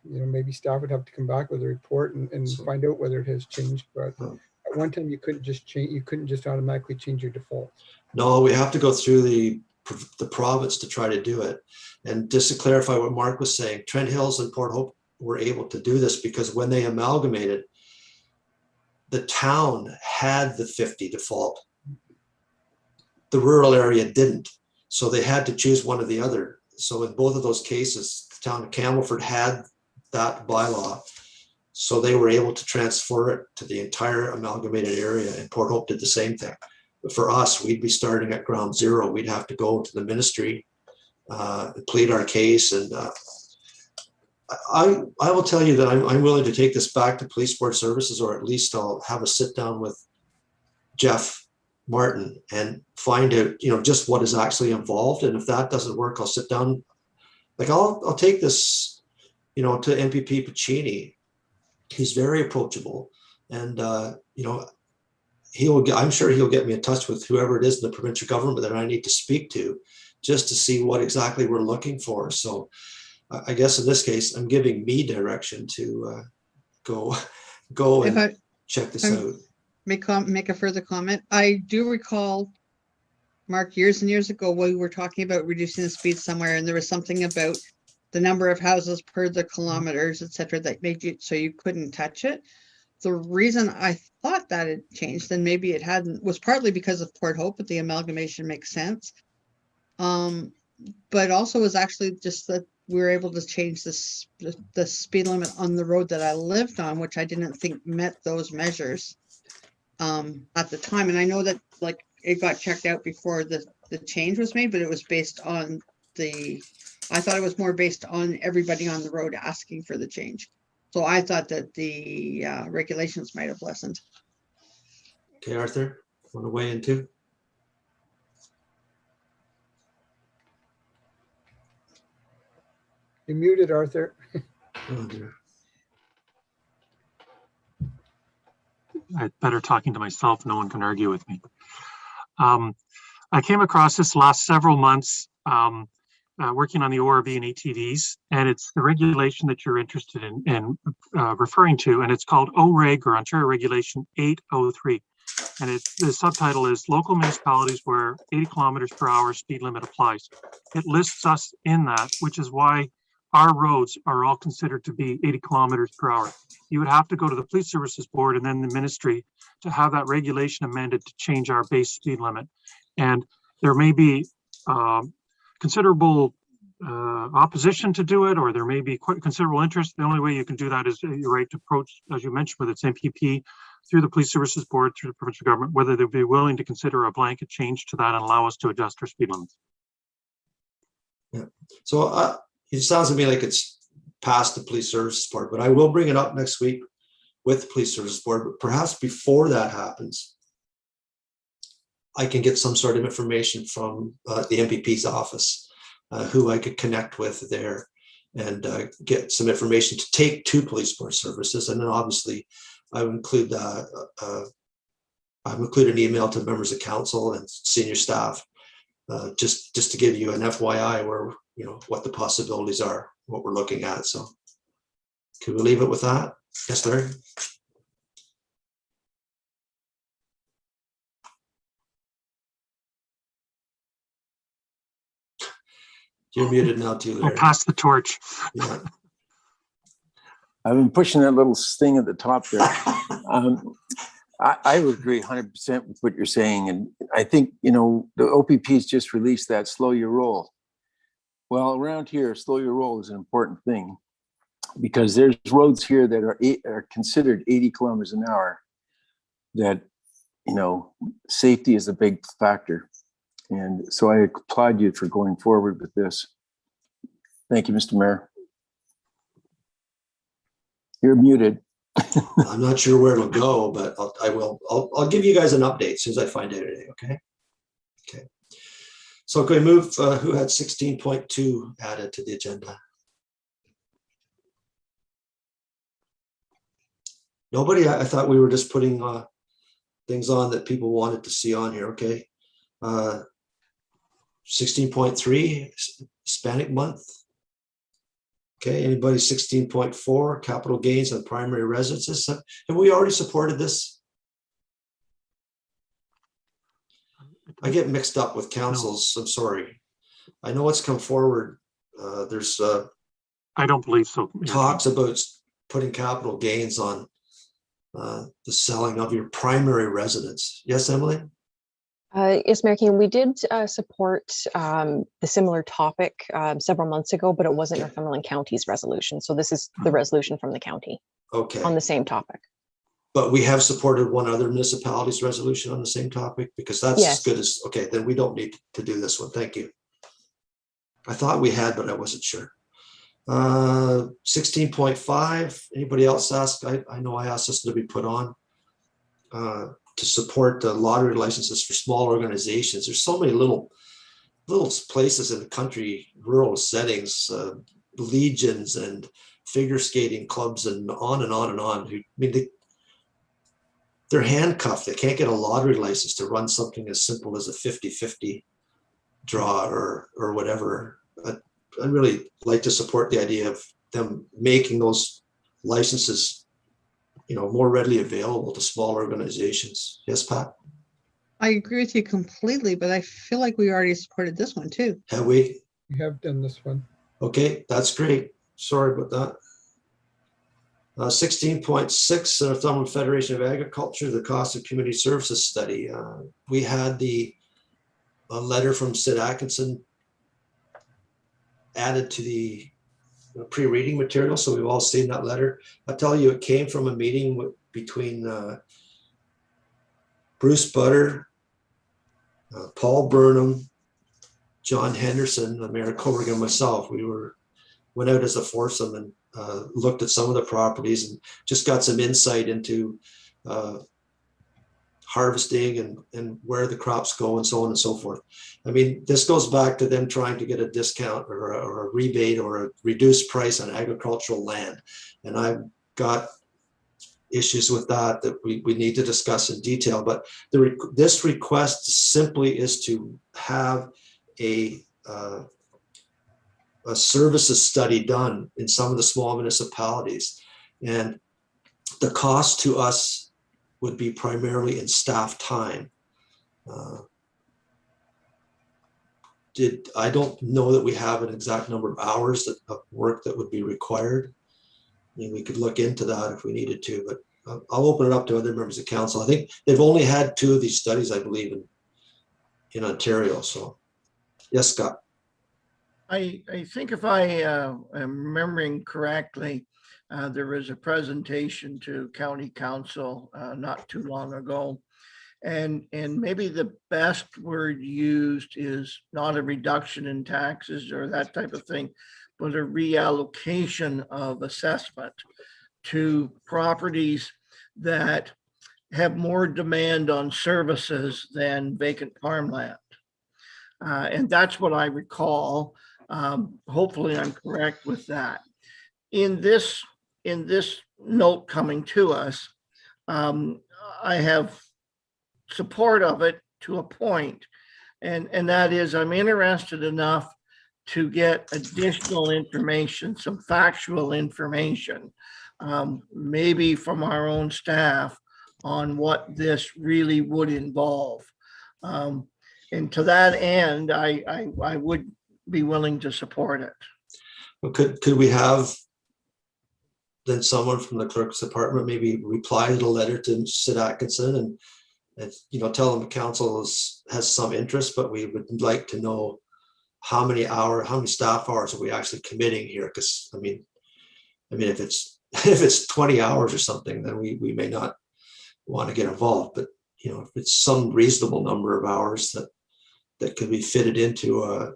maybe staff would have to come back with a report and find out whether it has changed. But at one time you couldn't just change, you couldn't just automatically change your defaults. no, we have to go through the province to try to do it. And just to clarify what Mark was saying, Trent Hills and Port Hope were able to do this because when they amalgamated, the town had the 50 default. The rural area didn't. So they had to choose one or the other. So in both of those cases, the town of Campbellford had that bylaw. So they were able to transfer it to the entire amalgamated area, and Port Hope did the same thing. But for us, we'd be starting at ground zero. We'd have to go to the ministry, plead our case. And I will tell you that I'm willing to take this back to Police Board Services, or at least I'll have a sit down with Jeff Martin and find out, just what is actually involved. And if that doesn't work, I'll sit down. Like I'll take this, to MPP Pacini. He's very approachable, and I'm sure he'll get me in touch with whoever it is in the provincial government that I need to speak to, just to see what exactly we're looking for. So I guess in this case, I'm giving me direction to go and check this out. Make a further comment. I do recall, Mark, years and years ago, we were talking about reducing the speed somewhere, and there was something about the number of houses per the kilometers, et cetera, that made it so you couldn't touch it. The reason I thought that it changed, and maybe it hadn't, was partly because of Port Hope, but the amalgamation makes sense. But also was actually just that we were able to change the speed limit on the road that I lived on, which I didn't think met those measures at the time. And I know that it got checked out before the the change was made, but it was based on I thought it was more based on everybody on the road asking for the change. So I thought that the regulations might have lessened. Okay, Arthur, want to weigh in too? You muted, Arthur. Oh, dear. I better talking to myself. No one can argue with me. I came across this last several months working on the ORB and ATVs, and it's the regulation that you're interested in referring to, and it's called OREG, or Ontario Regulation 803. And the subtitle is Local Municipalities Where 80 kilometers per hour speed limit applies. It lists us in that, which is why our roads are all considered to be 80 kilometers per hour. You would have to go to the Police Services Board and then the ministry to have that regulation amended to change our base speed limit. And there may be considerable opposition to do it, or there may be quite considerable interest. The only way you can do that is your right to approach, as you mentioned, with its MPP, through the Police Services Board, through the provincial government, whether they'd be willing to consider a blanket change to that and allow us to adjust our speed limits. Yeah. So it sounds to me like it's past the Police Services Board, but I will bring it up next week with the Police Services Board. But perhaps before that happens, I can get some sort of information from the MPP's office, who I could connect with there, and get some information to take to Police Board Services. And then obviously I would include I've included an email to members of council and senior staff, just to give you an FYI where, you know, what the possibilities are, what we're looking at. So can we leave it with that? Yes, Larry? You're muted now too, I'll Larry. pass the torch. Yeah. I've been pushing that little thing at the top there. I would agree 100% with what you're saying. And I think, you know, the OPP's just released that slow your roll. Well, around here, slow your roll is an important thing, because there's roads here that are considered 80 kilometers an hour that, you know, safety is a big factor. And so I applaud you for going forward with this. Thank you, Mr. Mayor. You're muted. I'm not sure where it'll go, but I'll give you guys an update as soon as I find out anything. Okay. Okay. So can we move? Who had 16.2 added to the agenda? Nobody. I thought we were just putting things on that people wanted to see on here. Okay. 16.3 Hispanic month. Okay, anybody 16.4 capital gains on primary residences? Have we already supported this? I get mixed up with councils. I'm sorry. I know it's come forward. There's I don't believe so. talks about putting capital gains on the selling of your primary residence. Yes, Emily? Yes, Mayor King, we did support the similar topic several months ago, but it wasn't Northumberland County's resolution. So this is the resolution from the county Okay. on the same topic. But we have supported one other municipality's resolution on the same topic, because that's Yes. as good as, okay, then we don't need to do this one. Thank you. I thought we had, but I wasn't sure. 16.5, anybody else ask? I know I asked this to be put on to support the lottery licenses for small organizations. There's so many little places in the country, rural settings, legions and figure skating clubs and on and on and on. I mean, they're handcuffed. They can't get a lottery license to run something as simple as a 50-50 draw or whatever. I'd really like to support the idea of them making those licenses, you know, more readily available to small organizations. Yes, Pat? I agree with you completely, but I feel like we already supported this one too. Have we? We have done this one. Okay, that's great. Sorry about that. 16.6, Northumberland Federation of Agriculture, the cost of community services study. We had a letter from Sid Atkinson added to the pre-reading material, so we've all seen that letter. I'll tell you, it came from a meeting between Bruce Butter, Paul Burnham, John Henderson, Mayor Corrigan, and myself, went out as a foursome and looked at some of the properties and just got some insight into harvesting and where the crops go and so on and so forth. I mean, this goes back to them trying to get a discount or a rebate or a reduced price on agricultural land. And I've got issues with that we need to discuss in detail. But this request simply is to have a services study done in some of the small municipalities. And the cost to us would be primarily in staff time. I don't know that we have an exact number of hours of work that would be required. I mean, we could look into that if we needed to, but I'll open it up to other members of council. I think they've only had 2 of these studies, I believe, in Ontario. So, yes, Scott. I think if I am remembering correctly, there was a presentation to county council not too long ago. And maybe the best word used is not a reduction in taxes or that type of thing, but a reallocation of assessment to properties that have more demand on services than vacant farmland. And that's what I recall. Hopefully I'm correct with that. In this note coming to us, I have support of it to a point, and that is I'm interested enough to get additional information, some factual information, maybe from our own staff on what this really would involve. And to that end, I would be willing to support it. Well, could we have then someone from the clerk's department maybe reply to the letter to Sid Atkinson and tell them the council has some interest, but we would like to know how many staff hours are we actually committing here? Because I mean, if it's 20 hours or something, then we may not want to get involved. But if it's some reasonable number of hours that could be fitted into a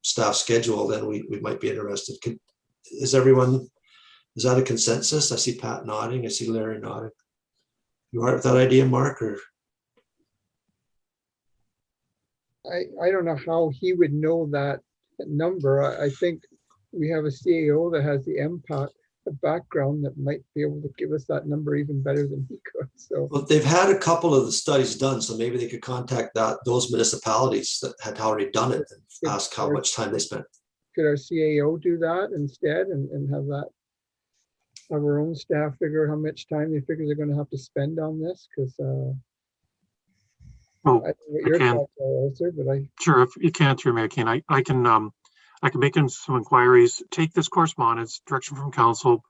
staff schedule, then we might be interested. Is that a consensus? I see Pat nodding. I see Larry nodding. You all right with that idea, Mark? Or I don't know how he would know that number. I think we have a CAO that has the MPAT background that might be able to give us that number even better than he could. So, well, they've had a couple of the studies done, so maybe they could contact those municipalities that had already done it and ask how much time they spent. Could our CAO do that instead and have our own staff figure out how much time they figure they're going to have to spend on this? Because I don't know what your thoughts are also, but Sure, if you can, through Mayor Kane, I can make some inquiries, take this correspondence, direction from council,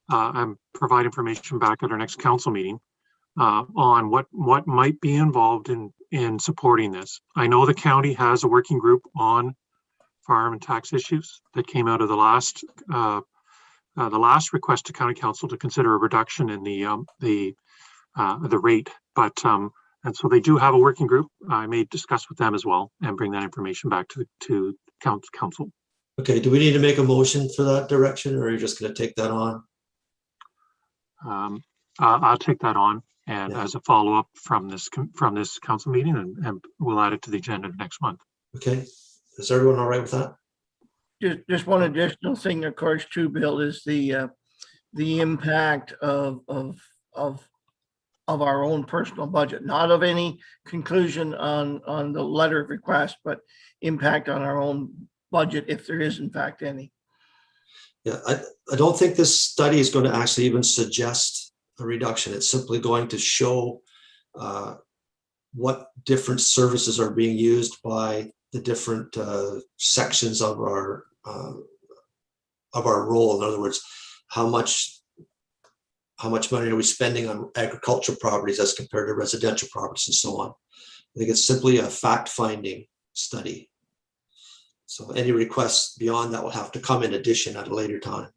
and provide information back at our next council meeting on what might be involved in supporting this. I know the county has a working group on farm and tax issues that came out of the last request to county council to consider a reduction in the rate, but and so they do have a working group. I may discuss with them as well and bring that information back to council. Okay, do we need to make a motion for that direction, or are you just going to take that on? I'll take that on, and Yeah. as a follow-up from this council meeting, and we'll add it to the agenda next month. Okay, is everyone all right with that? Just one additional thing, of course, too, Bill, is the impact of our own personal budget, not of any conclusion on the letter of request, but impact on our own budget, if there is in fact any. Yeah, I don't think this study is going to actually even suggest a reduction. It's simply going to show what different services are being used by the different sections of our role. In other words, how much money are we spending on agricultural properties as compared to residential properties and so on. I think it's simply a fact-finding study. So any requests beyond that will have to come in addition at a later time.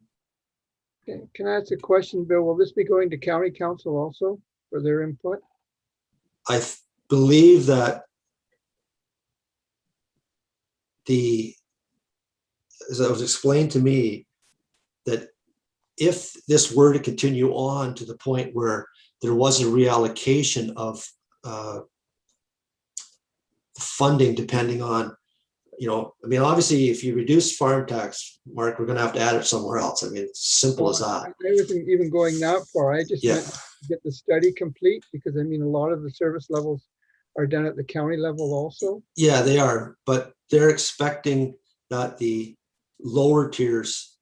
okay. Can I ask a question, Bill? Will this be going to county council also for their input? I believe that as it was explained to me, that if this were to continue on to the point where there was a reallocation of funding depending on, I mean, obviously, if you reduce farm tax, Mark, we're going to have to add it somewhere else. I mean, it's simple as that. I wasn't even going that far. I just Yeah. meant to get the study complete, because I mean, a lot of the service levels are done at the county level also. Yeah, they are, but they're expecting that the lower tiers,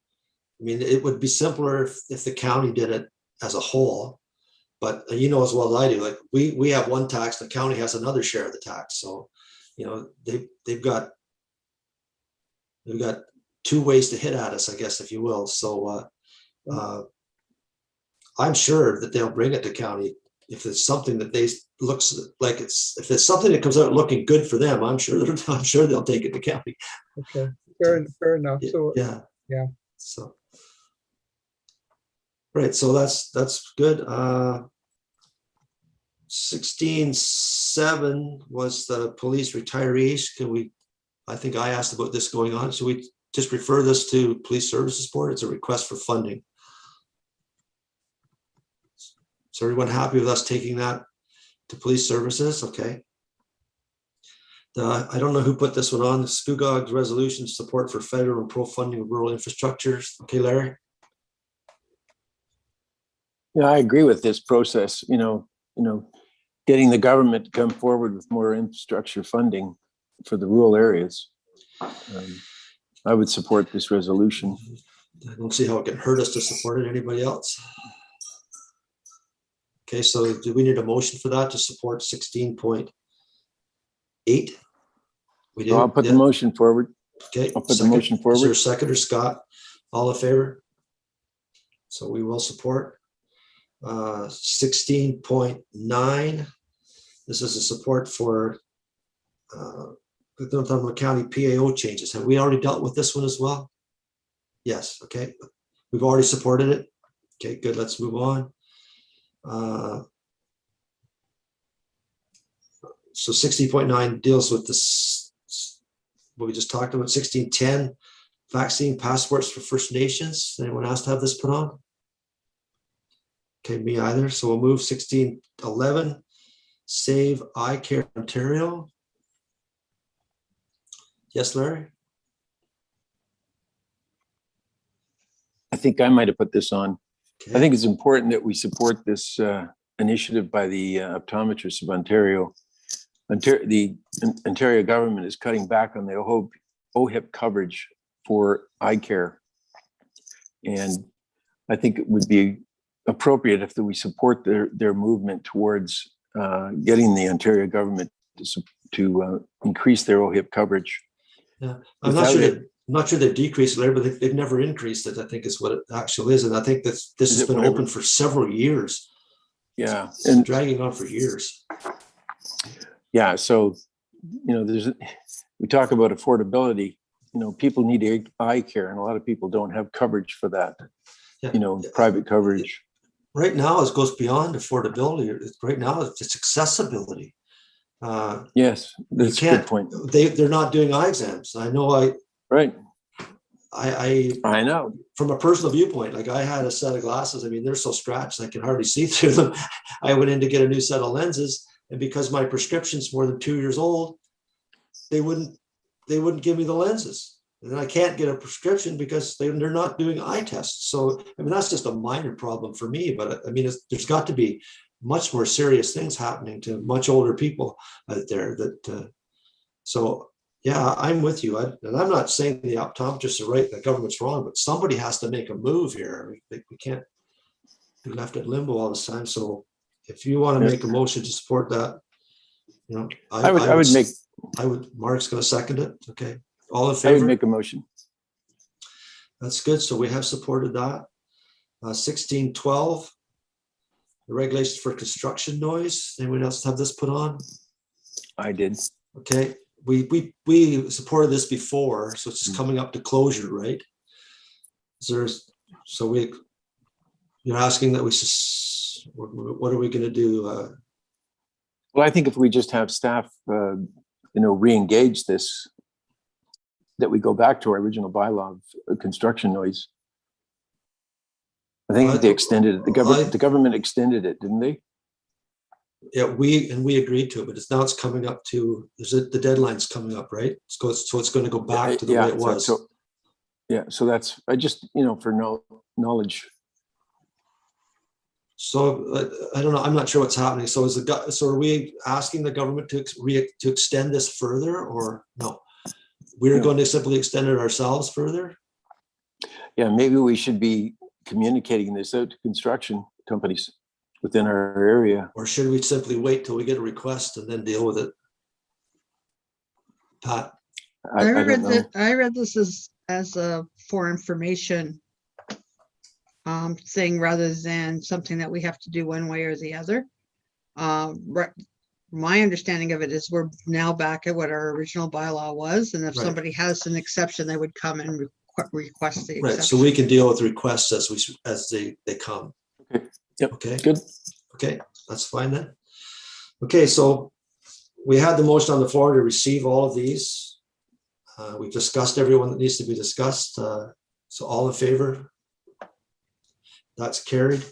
I mean, it would be simpler if the county did it as a whole. But as well as I do, like we have one tax, the county has another share of the tax. So, they've got two ways to hit at us, I guess, if you will. So I'm sure that they'll bring it to county if it's something that looks like if it's something that comes out looking good for them. I'm sure they'll take it to county. Okay, fair enough. So Yeah. yeah. So right, so that's good. 16.7 was the police retirees. I think I asked about this going on. So we just refer this to Police Services Board. It's a request for funding. Is everyone happy with us taking that to Police Services? Okay. I don't know who put this one on. The SCUGOG's resolution support for federal and pro funding of rural infrastructures. Okay, Larry? Yeah, I agree with this process, getting the government to come forward with more infrastructure funding for the rural areas. I would support this resolution. I don't see how it can hurt us to support it. Anybody else? Okay, so do we need a motion for that to support 16.8? We do. So I'll put the Yeah. motion forward. Okay. I'll put the second. motion Is there a forward. seconder, Scott? All in favor? So we will support. 16.9. This is a support for the Northumberland County PAO changes. Have we already dealt with this one as well? Yes. Okay. We've already supported it. Okay, good. Let's move on. So 60.9 deals with this, what we just talked about. 16.10, vaccine passports for First Nations. Anyone else to have this put on? Okay, me either. So we'll move 16.11, Save Eye Care Ontario. Yes, Larry? I think I might have put this on. Okay. I think it's important that we support this initiative by the optometrists of Ontario. The Ontario government is cutting back on the OHIP coverage for eye care. And I think it would be appropriate if we support their movement towards getting the Ontario government to increase their OHIP coverage. Yeah, I'm not sure they've decreased it, Larry, but they've never increased it, I think is what it actually is. And I think that this has been open for several years. Yeah. It's And dragging on for years. yeah, so, we talk about affordability, people need eye care and a lot of people don't have coverage for that, Yeah. private coverage. Right now, it goes beyond affordability. Right now, it's accessibility. Yes, that's a good point. They're not doing eye exams. I know. Right. I know. From a personal viewpoint, like I had a set of glasses. I mean, they're so scratched I can hardly see through them. I went in to get a new set of lenses, and because my prescription's more than 2 years old, they wouldn't give me the lenses. And then I can't get a prescription because they're not doing eye tests. So I mean, that's just a minor problem for me. But I mean, there's got to be much more serious things happening to much older people out there. So yeah, I'm with you. And I'm not saying the optometrists are right, the government's wrong, but somebody has to make a move here. We can't be left in limbo all this time. So if you want to make a motion to support that, I would. Mark's going to second it. Okay. All in favor? I would make a motion. That's good. So we have supported that. 16.12, the regulations for construction noise. Anyone else have this put on? I did. Okay. We supported this before, so it's just coming up to closure, right? You're asking that what are we going to do? Well, I think if we just have staff, re-engage this, that we go back to our original bylaw of construction noise. I think they extended it. The government extended it, didn't they? Yeah, we agreed to it, but now it's coming up to, the deadline's coming up, right? So it's going to go back to the way it was. So that's, I just, for knowledge. So I don't know. I'm not sure what's happening. So so are we asking the government to extend this further, or no? We're going to simply extend it ourselves further? Yeah, maybe we should be communicating this out to construction companies within our area. Or should we simply wait till we get a request and then deal with it? Pat? I don't read know. that. I read this as a for information thing rather than something that we have to do one way or the other. My understanding of it is we're now back at what our original bylaw was, and if Right. somebody has an exception, they would come and request the Right, exception. so we can deal with requests as they come. Okay. Yep. Okay. Good. Okay, that's fine then. Okay, so we had the motion on the floor to receive all of these. We've discussed everyone that needs to be discussed. So all in favor? That's carried.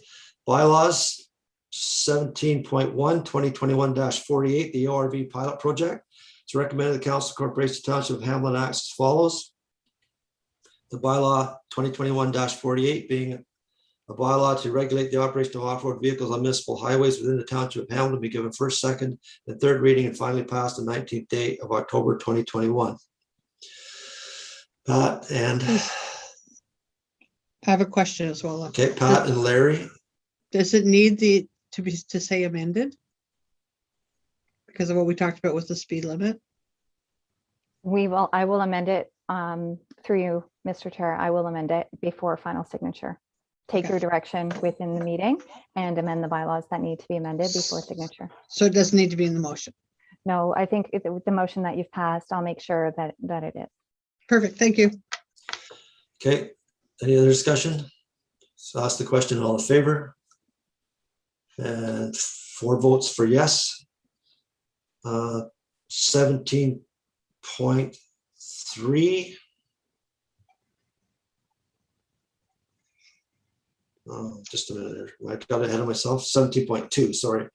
Bylaws 17.1, 2021-48, the ORV pilot project. It's recommended the Council Corporation Township of Hamlin acts as follows. The bylaw 2021-48 being a bylaw to regulate the operation of off-road vehicles on municipal highways within the Township of Hamlin be given first, second, and third reading and finally passed the 19th day of October 2021. Pat and I have a question as well. okay, Pat and Larry. Does it need to say amended? Because of what we talked about with the speed limit? I will amend it through you, Mr. Chair. I will amend it before final signature. Take Okay. your direction within the meeting and amend the bylaws that need to be amended before signature. So it doesn't need to be in the motion. No, I think with the motion that you've passed, I'll make sure that it is. Perfect, thank you. Okay, any other discussion? So ask the question, all in favor? And 4 votes for yes. 17.3. Just a minute here. I got ahead of myself. 17.2, sorry.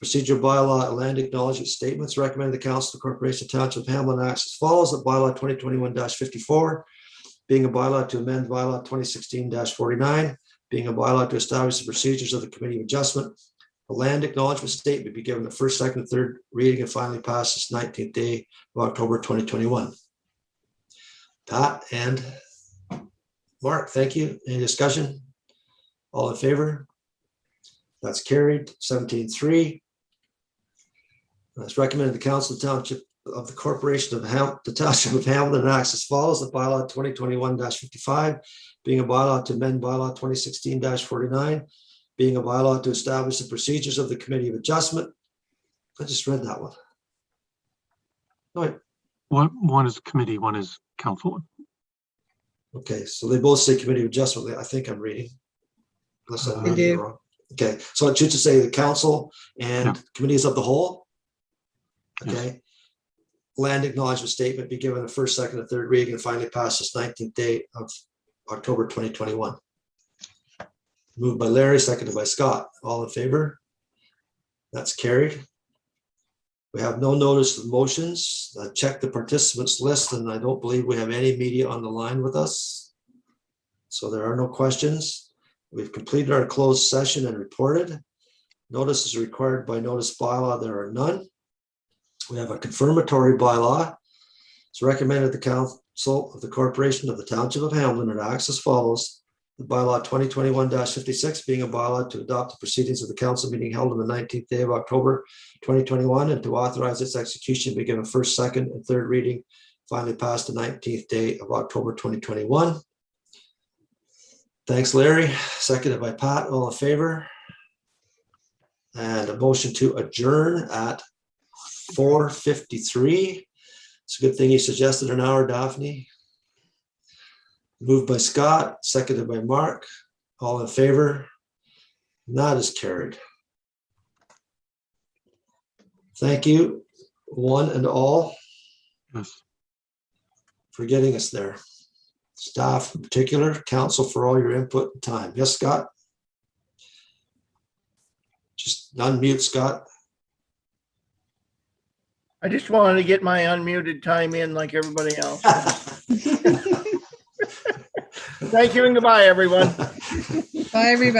Procedural bylaw land acknowledgement statements. Recommend the Council of Corporation Township of Hamlin acts as follows. The bylaw 2021-54 being a bylaw to amend bylaw 2016-49, being a bylaw to establish the procedures of the Committee of Adjustment. A land acknowledgement statement be given the first, second, and third reading and finally passed this 19th day of October 2021. Pat and Mark, thank you. Any discussion? All in favor? That's carried. 17.3. It's recommended the Council of Township of the Corporation of the Township of Hamlin acts as follows. The bylaw 2021-55 being a bylaw to amend bylaw 2016-49, being a bylaw to establish the procedures of the Committee of Adjustment. I just read that one. All right. One is committee, one is council. Okay, so they both say Committee of Adjustment. I think I'm reading. Unless I'm They reading it do. wrong. Okay, so it should just say the council and Yeah. committees of the whole. Yes. Okay. Land acknowledgement statement be given the first, second, and third reading and finally passed this 19th day of October 2021. Moved by Larry, seconded by Scott. All in favor? That's carried. We have no notice of motions. I checked the participants list and I don't believe we have any media on the line with us. So there are no questions. We've completed our closed session and reported. Notice is required by notice bylaw. There are none. We have a confirmatory bylaw. It's recommended the Council of the Corporation of the Township of Hamlin and acts as follows. The bylaw 2021-56 being a bylaw to adopt the proceedings of the council meeting held on the 19th day of October 2021 and to authorize its execution be given first, second, and third reading, finally passed the 19th day of October 2021. Thanks, Larry. Seconded by Pat. All in favor? And a motion to adjourn at 4:53. It's a good thing you suggested an hour, Daphne. Moved by Scott, seconded by Mark. All in favor? And that is carried. Thank you, one and all. Yes. for getting us there. Staff in particular, council for all your input and time. Yes, Scott? Just unmute, Scott. I just wanted to get my unmuted time in like everybody else. Thank you and goodbye, everyone. Bye, everybody.